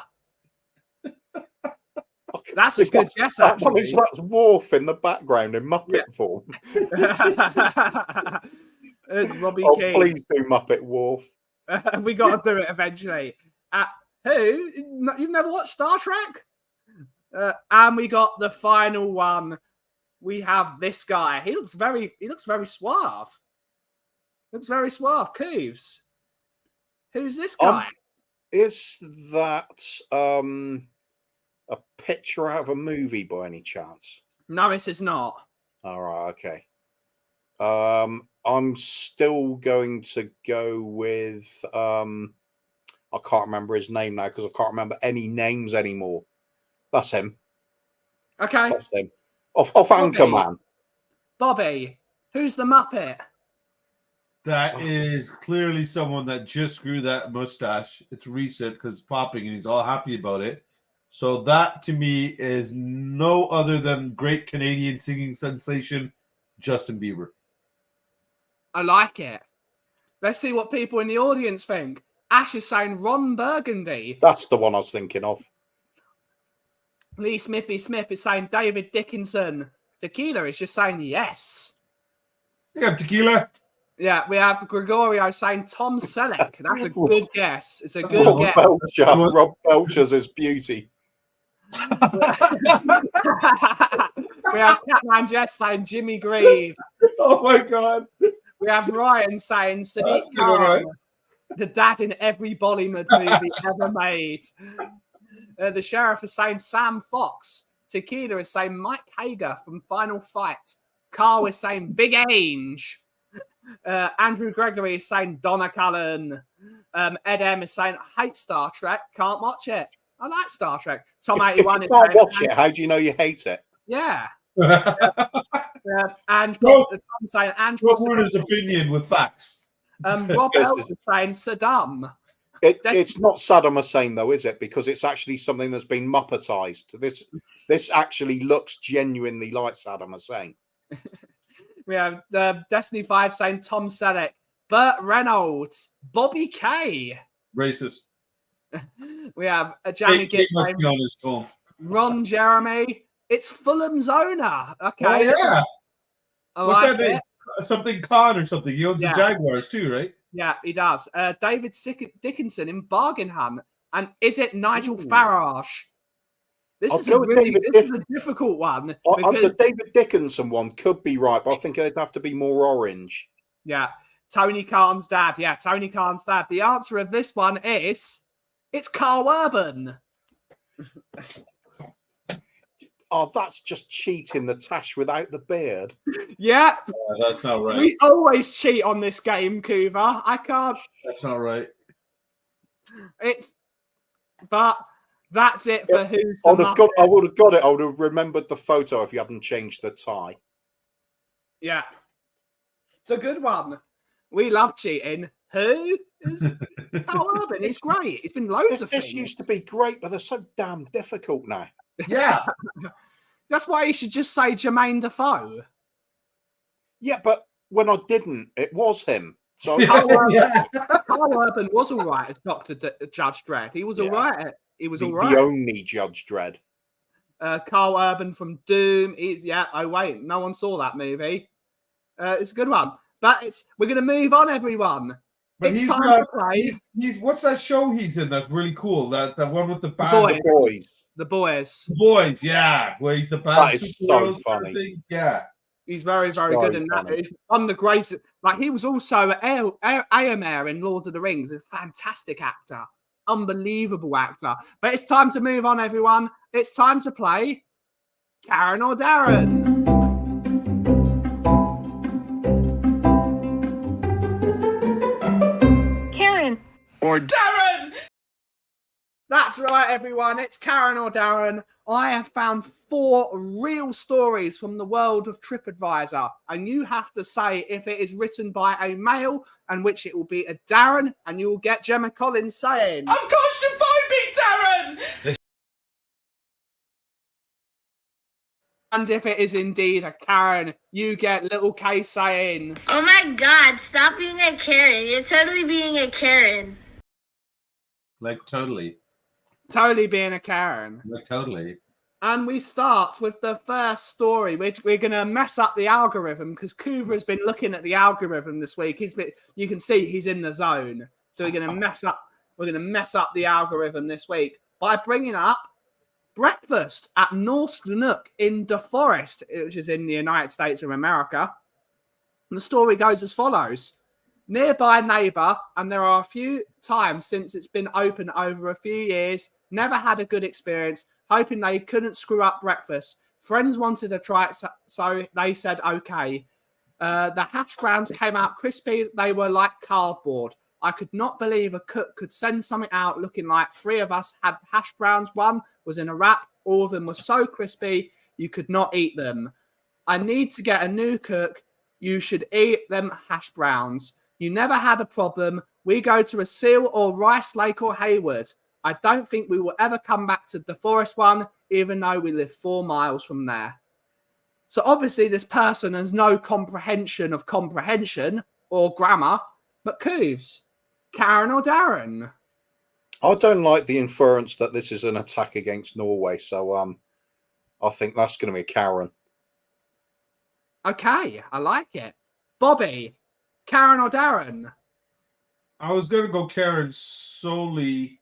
That's a good guess, actually. That's Worf in the background in Muppet form. Robbie King. Please do Muppet Worf. We got to do it eventually. Who? You've never watched Star Trek? And we got the final one. we have this guy. He looks very suave. Looks very suave. Cooves. Who's this guy? Is that a picture out of a movie by any chance? No, this is not. All right, okay. I'm still going to go with I can't remember his name now because I can't remember any names anymore. That's him. Okay. That's him. Off Anchorman. Bobby, who's the Muppet? That is clearly someone that just grew that mustache. It's recent because it's popping and he's all happy about it. So that to me is no other than great Canadian singing sensation, Justin Bieber. I like it. Let's see what people in the audience think. Ash is saying Ron Burgundy. That's the one I was thinking of. Lee Smithy Smith is saying David Dickinson. Tequila is just saying yes. Yeah, tequila. Yeah, we have Gregorio saying Tom Selleck. That's a good guess. It's a good Rob guess. Belcher. Rob Belcher's his beauty. We have Catman Jess saying Jimmy Grieve. Oh my God. We have Ryan saying Sadiq That's all right. Khan, the dad in every Bollywood movie ever made. The sheriff is saying Sam Fox. Tequila is saying Mike Hager from Final Fight. Carl is saying Big Ange. Andrew Gregory is saying Donna Cullen. Ed M is saying I hate Star Trek, can't watch it. I like Star Trek. Tom If 81 you is can't saying, watch it, how do you know you hate it? Yeah. And Well, Tom saying and What word is opinion with facts? Rob Elton is saying Saddam. It's not Saddam Hussein though, is it? Because it's actually something that's been Muppetized. This actually looks genuinely like Saddam Hussein. We have Destiny 5 saying Tom Selleck, Burt Reynolds, Bobby Kay. Racist. We have Jamie He Gibb must saying be on his phone. Ron Jeremy. It's Fulham's owner. Okay. Oh yeah. I What's like that name? it. Something Khan or something. He owns Yeah. the Jaguars too, right? Yeah, he does. David Dickinson in Bargain Hunt. And is it Nigel Ooh. Farage? This I'll is go a with really David this is a difficult one. The Because, David Dickinson one could be right, but I think it'd have to be more orange. yeah, Tony Khan's dad. Yeah, Tony Khan's dad. The answer of this one is it's Carl Urban. Oh, that's just cheating the Tash without the beard. Yeah, That's not right. we always cheat on this game, Kuva. I can't. That's not right. But that's it for who's the I would have got it. I would have remembered the photo if you hadn't changed the tie. Yeah, it's a good one. We love cheating. Who is Carl Urban? He's great. He's been loads of This things. used to be great, but they're so damn difficult now. Yeah. That's why you should just say Jermaine Defoe. Yeah, but when I didn't, it was him. So Carl Urban was all right as Judge Dredd. He was all right. He was all right. The only Judge Dredd. Carl Urban from Doom. Oh wait, no one saw that movie. It's a good one. But we're going to move on, everyone. But It's time to play. he's what's that show he's in that's really cool? That one with the band. Boys. The boys. The Boys. Boys, yeah. Where he's the band. That is so superhero funny. thing. Yeah. He's very, very So good in that. funny. He's one of the greatest. Like, he was also Éomer in Lord of the Rings. A fantastic actor. Unbelievable actor. But it's time to move on, everyone. It's time to play Karen or Darren. Karen. Or Darren! That's right, everyone. It's Karen or Darren. I have found 4 real stories from the world of TripAdvisor, and you have to say if it is written by a male, and which it will be a Darren, and you will get Gemma Collins saying, "I'm claustrophobic, Darren!" And if it is indeed a Karen, you get little Kay saying, Oh my God, stop being a Karen. You're totally being a Karen. Like totally. totally being a Karen. Like totally. And we start with the first story, which we're going to mess up the algorithm because Kuva has been looking at the algorithm this week. You can see he's in the zone. So we're going to mess up the algorithm this week by bringing up breakfast at North Nook in DeForest, which is in the United States of America. And the story goes as follows. Nearby neighbour, and there are a few times since it's been open over a few years, never had a good experience, hoping they couldn't screw up breakfast. Friends wanted to try it, so they said okay. The hash browns came out crispy. They were like cardboard. I could not believe a cook could send something out looking like 3 of us had hash browns. One was in a wrap. All of them were so crispy, you could not eat them. I need to get a new cook. You should eat them hash browns. You never had a problem. We go to a Seal or Rice Lake or Hayward. I don't think we will ever come back to the Forest one, even though we live 4 miles from there. So obviously this person has no comprehension of comprehension or grammar, but Cooves, Karen or Darren? I don't like the inference that this is an attack against Norway, so I think that's going to be Karen. Okay, I like it. Bobby, Karen or Darren? I was going to go Karen solely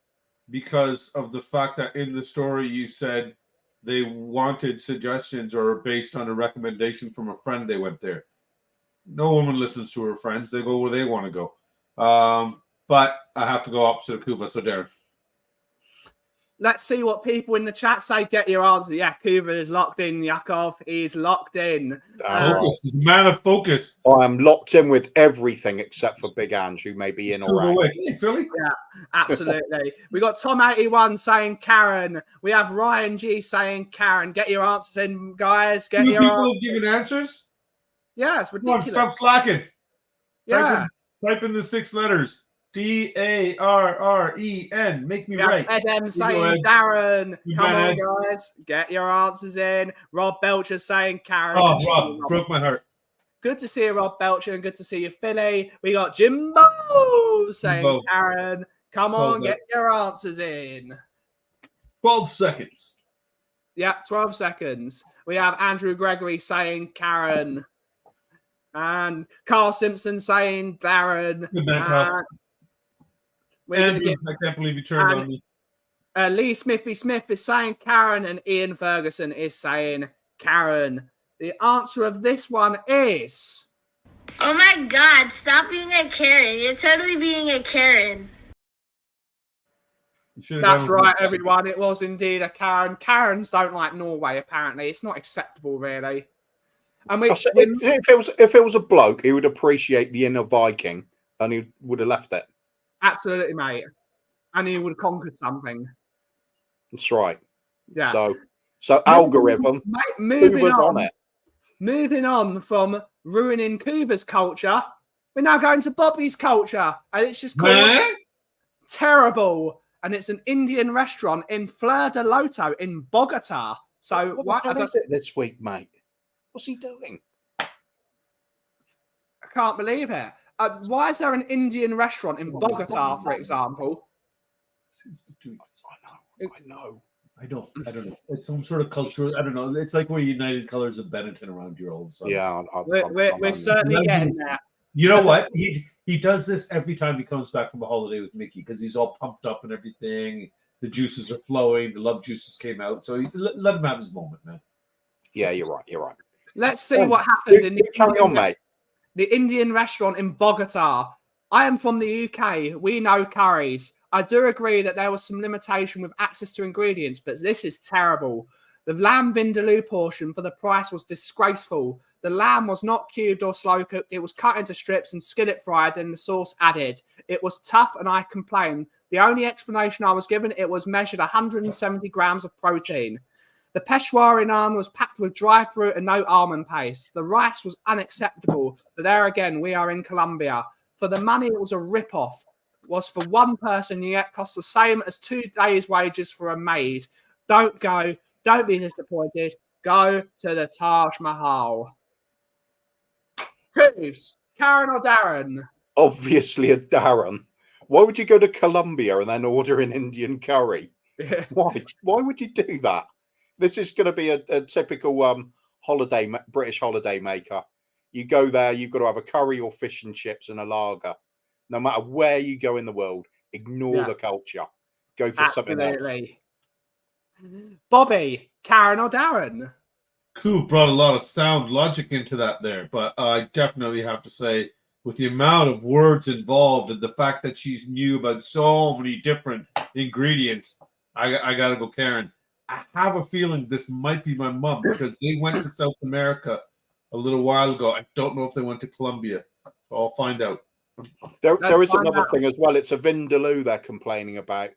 because of the fact that in the story you said they wanted suggestions or based on a recommendation from a friend they went there. No woman listens to her friends. They go where they want to go. But I have to go opposite of Kuva, so Darren. Let's see what people in the chat say. Get your answer. Yeah, Kuva is locked in. Yakov is locked in. Focus. He's a man of focus. I am locked in with everything except for Big Ange, who may be in or out. Hey, Philly? Yeah, absolutely. We got Tom81 saying Karen. We have Ryan G saying Karen. Get your answers in, guys. Get your people have given answers? Yeah, it's ridiculous. Come on, stop slacking. Yeah. Type in the 6 letters. DARREN. Make me right. Ed M saying Darren. Come on, guys. Get your answers in. Rob Belcher saying Karen. Oh, Rob, broke my heart. Good to see you, Rob Belcher, and good to see you, Philly. We got Jimbo saying Karen. Come on, get your answers in. 12 seconds. Yeah, 12 seconds. We have Andrew Gregory saying Karen. And Carl Simpson saying Darren. Good man, Carl. Andrew, I can't believe you turned on me. Lee Smithy Smith is saying Karen, and Ian Ferguson is saying Karen. The answer of this one is... Oh my God, stop being a Karen. You're totally being a Karen. That's right, everyone. It was indeed a Karen. Karens don't like Norway, apparently. It's not acceptable, really. And if it was a bloke, he would appreciate the inner Viking, and he would have left it. Absolutely, mate. And he would have conquered something. That's right. Yeah. So algorithm. Moving on from ruining Kuva's culture, we're now going to Bobby's culture, and it's just called Terrible. And it's an Indian restaurant in Fleur de Loto in Bogota. So what is it this week, mate? What's he doing? I can't believe it. Why is there an Indian restaurant in Bogota, for example? I know. I don't know. It's some sort of culture. I don't know. It's like we're United Colors of Benetton around here all of a sudden. Yeah, we're certainly getting there. You know what? He does this every time he comes back from a holiday with Mickey because he's all pumped up and everything. The juices are flowing. The love juices came out. So let him have his moment, man. Yeah, you're right. Let's see what happened in carry on, mate. The Indian restaurant in Bogota. I am from the UK. We know curries. I do agree that there was some limitation with access to ingredients, but this is terrible. The lamb vindaloo portion for the price was disgraceful. The lamb was not cubed or slow cooked. It was cut into strips and skillet fried and the sauce added. It was tough and I complained. The only explanation I was given, it was measured 170 grams of protein. The Peshwari naan was packed with dry fruit and no almond paste. The rice was unacceptable. But there again, we are in Colombia. For the money, it was a rip-off. It was for one person, yet cost the same as 2 days' wages for a maid. Don't go. Don't be disappointed. Go to the Taj Mahal. Who's? Karen or Darren? Obviously a Darren. Why would you go to Colombia and then order an Indian curry? Why? Why would you do that? This is going to be a typical British holiday maker. You go there, you've got to have a curry or fish and chips and a lager. No matter where you go in the world, ignore the culture. Go for something else. Bobby, Karen or Darren? Coop brought a lot of sound logic into that there, but I definitely have to say, with the amount of words involved and the fact that she's knew about so many different ingredients, I gotta go Karen. I have a feeling this might be my mom because they went to South America a little while ago. I don't know if they went to Colombia. I'll find out. There is another thing as well. It's a vindaloo they're complaining about.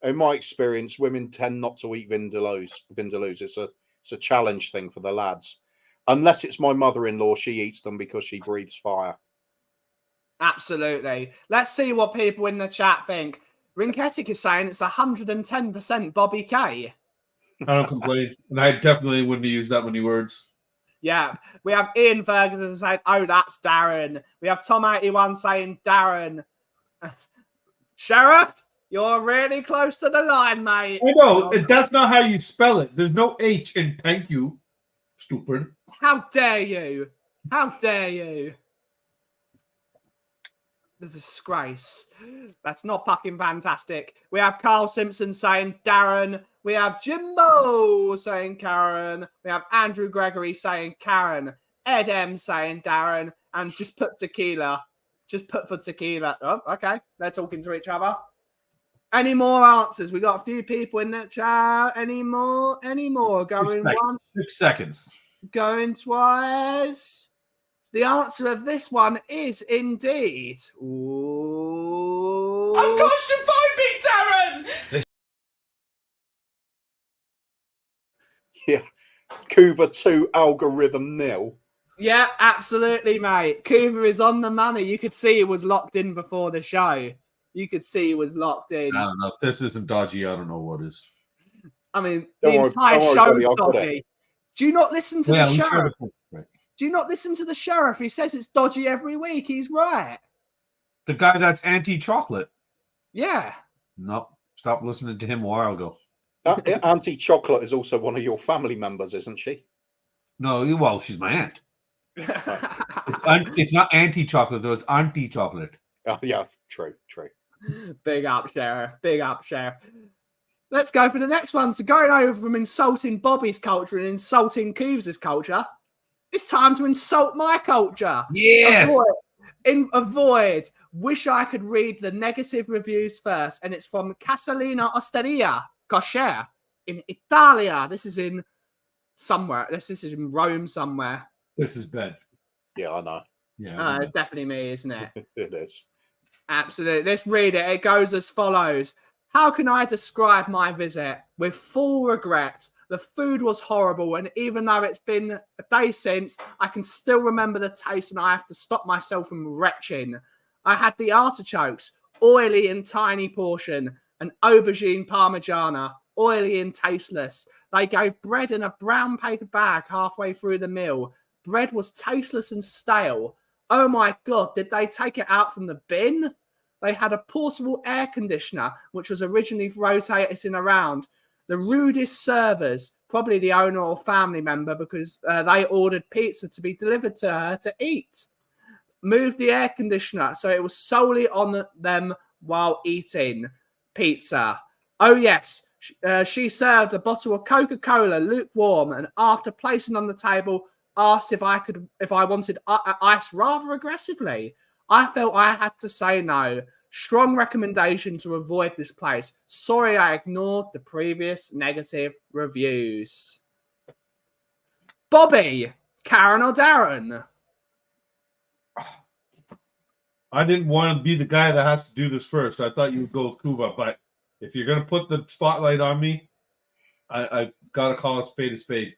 In my experience, women tend not to eat vindaloos. It's a challenge thing for the lads. Unless it's my mother-in-law, she eats them because she breathes fire. Absolutely. Let's see what people in the chat think. Rinketic is saying it's 110% Bobby K. I don't complain. And I definitely wouldn't use that many words. Yeah. We have Ian Ferguson saying, oh, that's Darren. We have Tom81 saying Darren. Sheriff, you're really close to the line, mate. I know. That's not how you spell it. There's no H in thank you. Stupid. How dare you? How dare you? The disgrace. That's not fucking fantastic. We have Carl Simpson saying Darren. We have Jimbo saying Karen. We have Andrew Gregory saying Karen. Ed M saying Darren. And just put tequila. Just put for tequila. Oh, okay. They're talking to each other. Any more answers? We got a few people in the chat. Any more? Going once. 6 seconds. Going twice. The answer of this one is indeed. Ooh. Unconsciophobic, Darren! Yeah. Cuba 2 algorithm nil. Yeah, absolutely, mate. Coover is on the money. You could see he was locked in before the show. You could see he was locked in. I don't know. If this isn't dodgy, I don't know what is. I mean, the entire show is dodgy. Do you not listen to the sheriff? Do you not listen to the sheriff? He says it's dodgy every week. He's right. The guy that's anti-chocolate. Yeah. No, stop listening to him a while ago. Anti-chocolate is also one of your family members, isn't she? No, well, she's my aunt. It's not anti-chocolate, though. It's anti-chocolate. Oh, yeah, true. Big up, Sheriff. Big up, Sheriff. Let's go for the next one. So going over from insulting Bobby's culture and insulting Coovs' culture, it's time to insult my culture. Yes. Avoid. Wish I could read the negative reviews first. And it's from Casalina Osteria Kosher in Italia. This is in somewhere. This is in Rome somewhere. This is bad. Yeah, I know. Yeah. It's definitely me, isn't it? It is. Absolutely. Let's read it. It goes as follows. How can I describe my visit? With full regret, the food was horrible, and even though it's been a day since, I can still remember the taste, and I have to stop myself from retching. I had the artichokes, oily and tiny portion, and aubergine parmigiana, oily and tasteless. They gave bread in a brown paper bag halfway through the meal. Bread was tasteless and stale. Oh my God, did they take it out from the bin? They had a portable air conditioner, which was originally rotating around. The rudest servers, probably the owner or family member, because they ordered pizza to be delivered to her to eat. Moved the air conditioner, so it was solely on them while eating pizza. Oh, yes. She served a bottle of Coca-Cola lukewarm, and after placing on the table, asked if I wanted ice rather aggressively. I felt I had to say no. Strong recommendation to avoid this place. Sorry I ignored the previous negative reviews. Bobby, Karen or Darren? I didn't want to be the guy that has to do this first. I thought you would go Cuba, but if you're going to put the spotlight on me, I got to call a spade.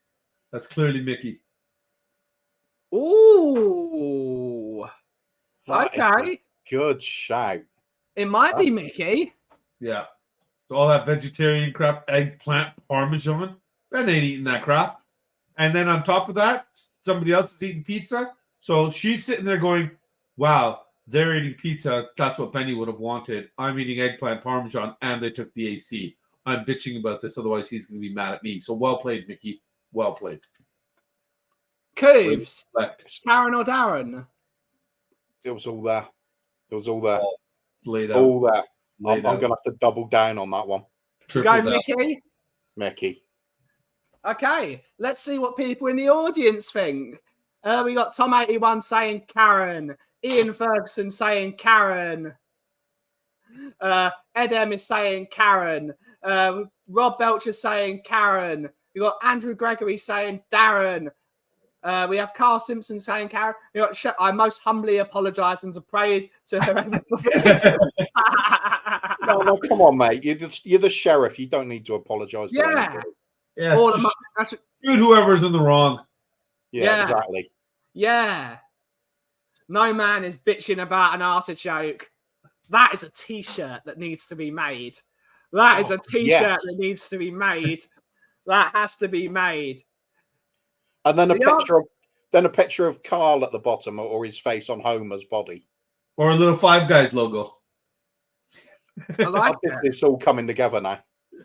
That's clearly Mickey. Ooh. Okay. Good shout. It might be Mickey. Yeah. All that vegetarian crap, eggplant parmesan. Ben ain't eating that crap. And then on top of that, somebody else is eating pizza. So she's sitting there going, wow, they're eating pizza. That's what Benny would have wanted. I'm eating eggplant parmesan, and they took the AC. I'm bitching about this. Otherwise, he's going to be mad at me. So well played, Mickey. Well played. Cooves, Karen or Darren? It was all there. Laid out. All there. I'm going to have to double down on that one. Go, Mickey. Mickey. Okay, let's see what people in the audience think. We got Tom81 saying Karen. Ian Ferguson saying Karen. Ed M is saying Karen. Rob Belcher saying Karen. We got Andrew Gregory saying Darren. We have Carl Simpson saying Karen. We got I most humbly apologise and to praise to whoever. No, come on, mate. You're the sheriff. You don't need to apologise. Yeah. Yeah. Shoot whoever's in the wrong. Yeah, exactly. Yeah. No man is bitching about an artichoke. That is a t-shirt that needs to be made. That is a t-shirt that needs to be made. That has to be made. And then a picture of Carl at the bottom, or his face on Homer's body, or a little Five Guys logo. I like it. It's all coming together now.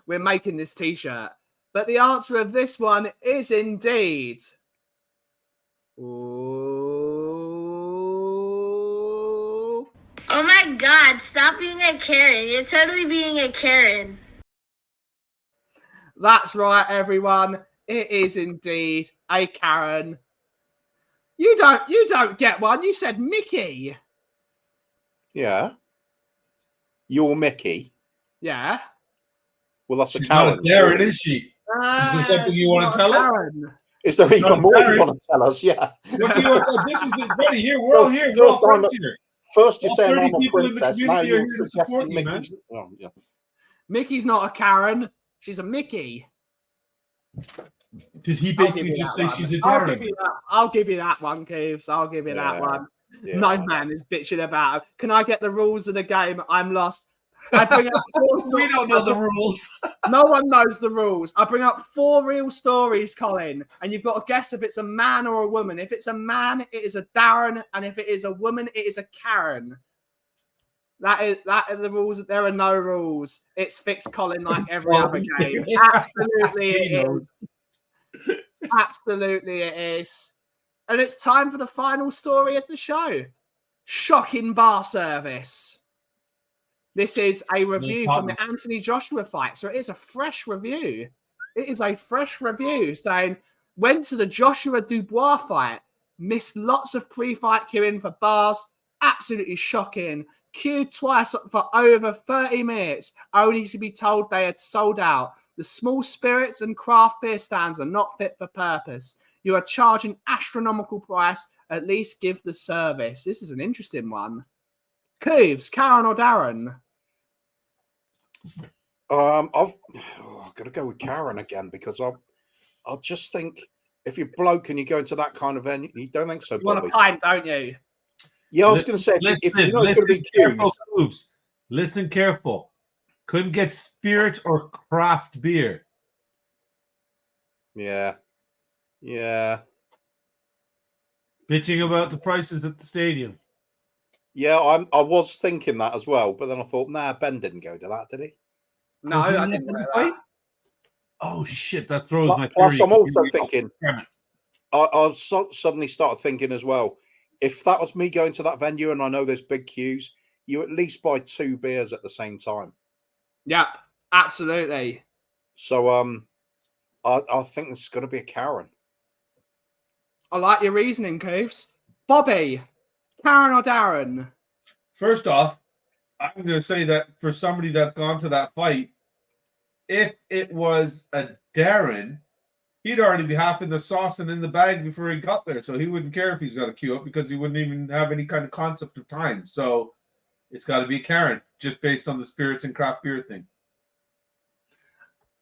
We're making this t-shirt, but the answer of this one is indeed. Ooh. Oh my God, stop being a Karen. You're totally being a Karen. That's right, everyone. It is indeed a Karen. You don't get one. You said Mickey. Yeah. You're Mickey. Yeah. Well, that's She's a Karen. Not a Karen, is she? Is there something you want to tell us? Is there even more you want to tell us? Yeah. What do you want to tell? This is buddy here. We're all here. We're all friends here. First, you're all saying 30 I'm a people in the princess. Now community are you're here to support suggesting you, man. Mickey's. Oh, yeah. Mickey's not a Karen. She's a Mickey. Did he basically just say she's a Darren? I'll give you that one, Cooves. I'll give you that one. Yeah. No man is bitching about it. Can I get the rules of the game? I'm lost. I bring up We don't know the rules. No one knows the rules. I bring up 4 real stories, Colin, and you've got to guess if it's a man or a woman. If it's a man, it is a Darren, and if it is a woman, it is a Karen. That is the rules. There are no rules. It's fixed, Colin, like every other game. Absolutely, it is. Absolutely, it is. And it's time for the final story of the show. Shocking bar service. This is a review from the Anthony Joshua fight. So it is a fresh review. It is a fresh review saying, went to the Joshua Dubois fight, missed lots of pre-fight queuing for bars. Absolutely shocking. Queued twice for over 30 minutes, only to be told they had sold out. The small spirits and craft beer stands are not fit for purpose. You are charging astronomical price. At least give the service. This is an interesting one. Cooves, Karen or Darren? I've got to go with Karen again because I just think if you're bloke and you go into that kind of venue, you don't think so. You want a pint, don't you? Yeah, I was going to say if you know it's going to be Cooves, listen careful. Couldn't get spirit or craft beer. Yeah. Bitching about the prices at the stadium. Yeah, I was thinking that as well, but then I thought, nah, Ben didn't go to that, did he? No, I didn't go to that. Oh shit, that throws my theory. Plus, I'm also thinking. I suddenly started thinking as well. If that was me going to that venue and I know there's big queues, you at least buy 2 beers at the same time. Yep, absolutely. So I think this is going to be a Karen. I like your reasoning, Cooves. Bobby, Karen or Darren? First off, I'm going to say that for somebody that's gone to that fight, if it was a Darren, he'd already be half in the sauce and in the bag before he got there. So he wouldn't care if he's got to queue up because he wouldn't even have any kind of concept of time. So it's got to be Karen, just based on the spirits and craft beer thing.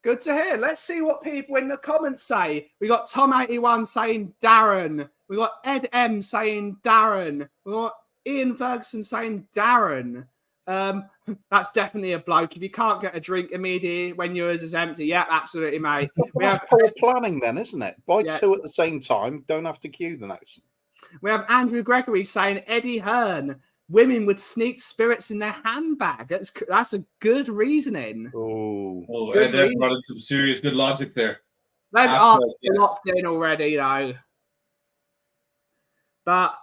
Good to hear. Let's see what people in the comments say. We got Tom81 saying Darren. We got Ed M saying Darren. We got Ian Ferguson saying Darren. That's definitely a bloke. If you can't get a drink immediately when yours is empty, yeah, absolutely, mate. We have poor planning then, isn't it? Buy 2 at the same time. Don't have to queue the next. We have Andrew Gregory saying Eddie Hearn. Women would sneak spirits in their handbag. That's a good reasoning. Oh, and they're running some serious good logic there. They've locked in already, though. But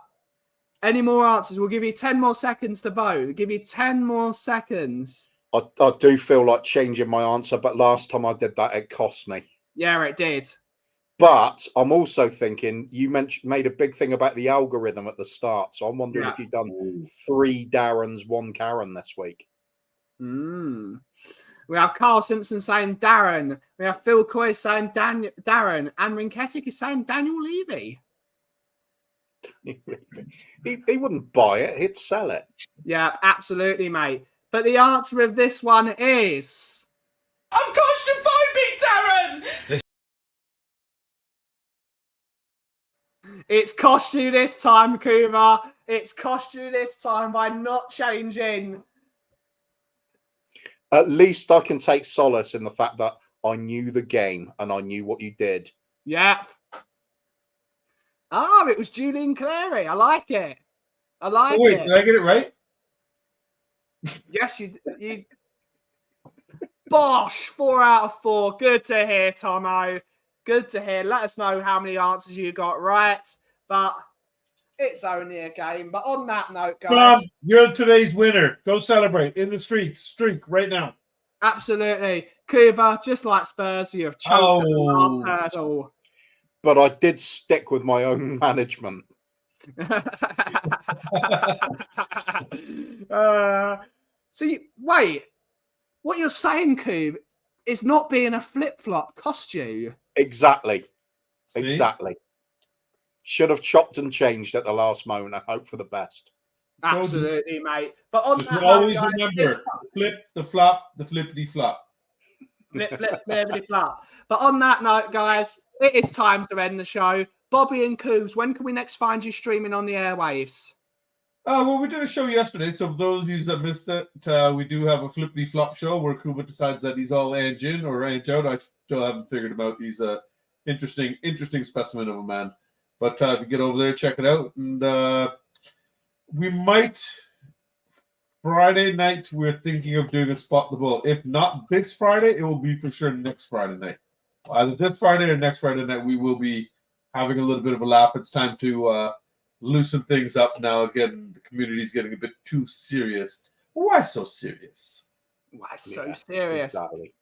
any more answers? We'll give you 10 more seconds to vote. We'll give you 10 more seconds. I do feel like changing my answer, but last time I did that, it cost me. Yeah, it did. But I'm also thinking you made a big thing about the algorithm at the start, so I'm wondering if you've done 3 Darrens, 1 Karen this week. We have Carl Simpson saying Darren. We have Phil Coy saying Darren, and Rinketic is saying Daniel Levy. He wouldn't buy it; he'd sell it. Yeah, absolutely, mate. But the answer of this one is... I'm claustrophobic, Darren! It's cost you this time, Kuva. It's cost you this time by not changing. At least I can take solace in the fact that I knew the game and I knew what you did. Yep. Oh, it was Julian Clary. I like it. I like it. Wait, did I get it right? Yes, you. Bosh, 4 out of 4. Good to hear, Tomo. Good to hear. Let us know how many answers you got right. But it's only a game. But on that note, guys. Tom, you're today's winner. Go celebrate in the streets. Streak right now. Absolutely. Kuva, just like Spurs, you have choked at the last hurdle. But I did stick with my own management. Wait. What you're saying, Coob, is not being a flip-flop cost you. Exactly. See? Exactly. Should have chopped and changed at the last moment and hope for the best. Absolutely, mate. But on Just that always note, guys, remember, flip, the flop, the flippity flop. Flip, flippity flop. But on that note, guys, it is time to end the show. Bobby and Coobs, when can we next find you streaming on the airwaves? Well, we did a show yesterday, so for those of you that missed it, we do have a flippity flop show where Kuba decides that he's all Ange in or Ange out. I still haven't figured him out. He's a interesting specimen of a man. But if you get over there, check it out. And we might, Friday night, we're thinking of doing a Spot the Bull. If not this Friday, it will be for sure next Friday night. Either this Friday or next Friday night, we will be having a little bit of a laugh. It's time to loosen things up now. Again, the community is getting a bit too serious. Why so serious? Why so serious? Exactly.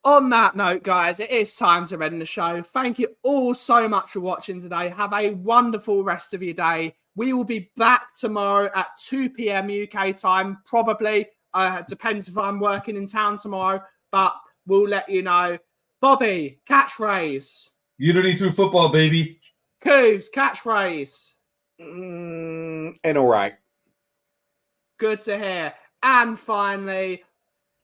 On that note, guys, it is time to end the show. Thank you all so much for watching today. Have a wonderful rest of your day. We will be back tomorrow at 2 p.m. UK time, probably. Depends if I'm working in town tomorrow, but we'll let you know. Bobby, catchphrase. Unity through football, baby. Coos, catchphrase. In all right. Good to hear. And finally,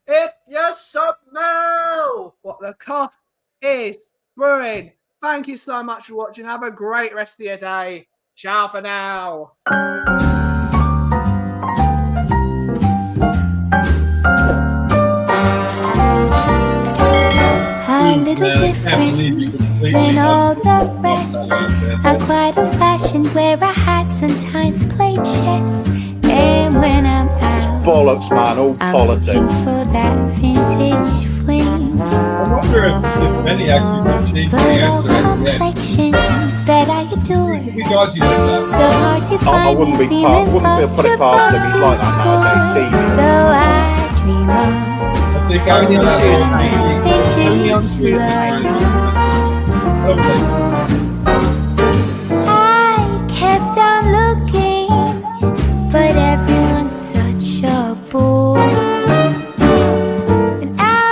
if you smell what the cough is brewing, thank you so much for watching. Have a great rest of your day. Ciao for now. A little different than all the rest. I'm quite old-fashioned, wear a hat, sometimes play chess. And when I'm out, Bollocks, man, all I'm politics. looking for that vintage fling. I wonder if many actually would change the But all answer at the end. complexions that I adore, It would be dodgy like that. so hard to I find, wouldn't be put it past him. He's like that nowadays. so I dream of I think I'm vintage love. going to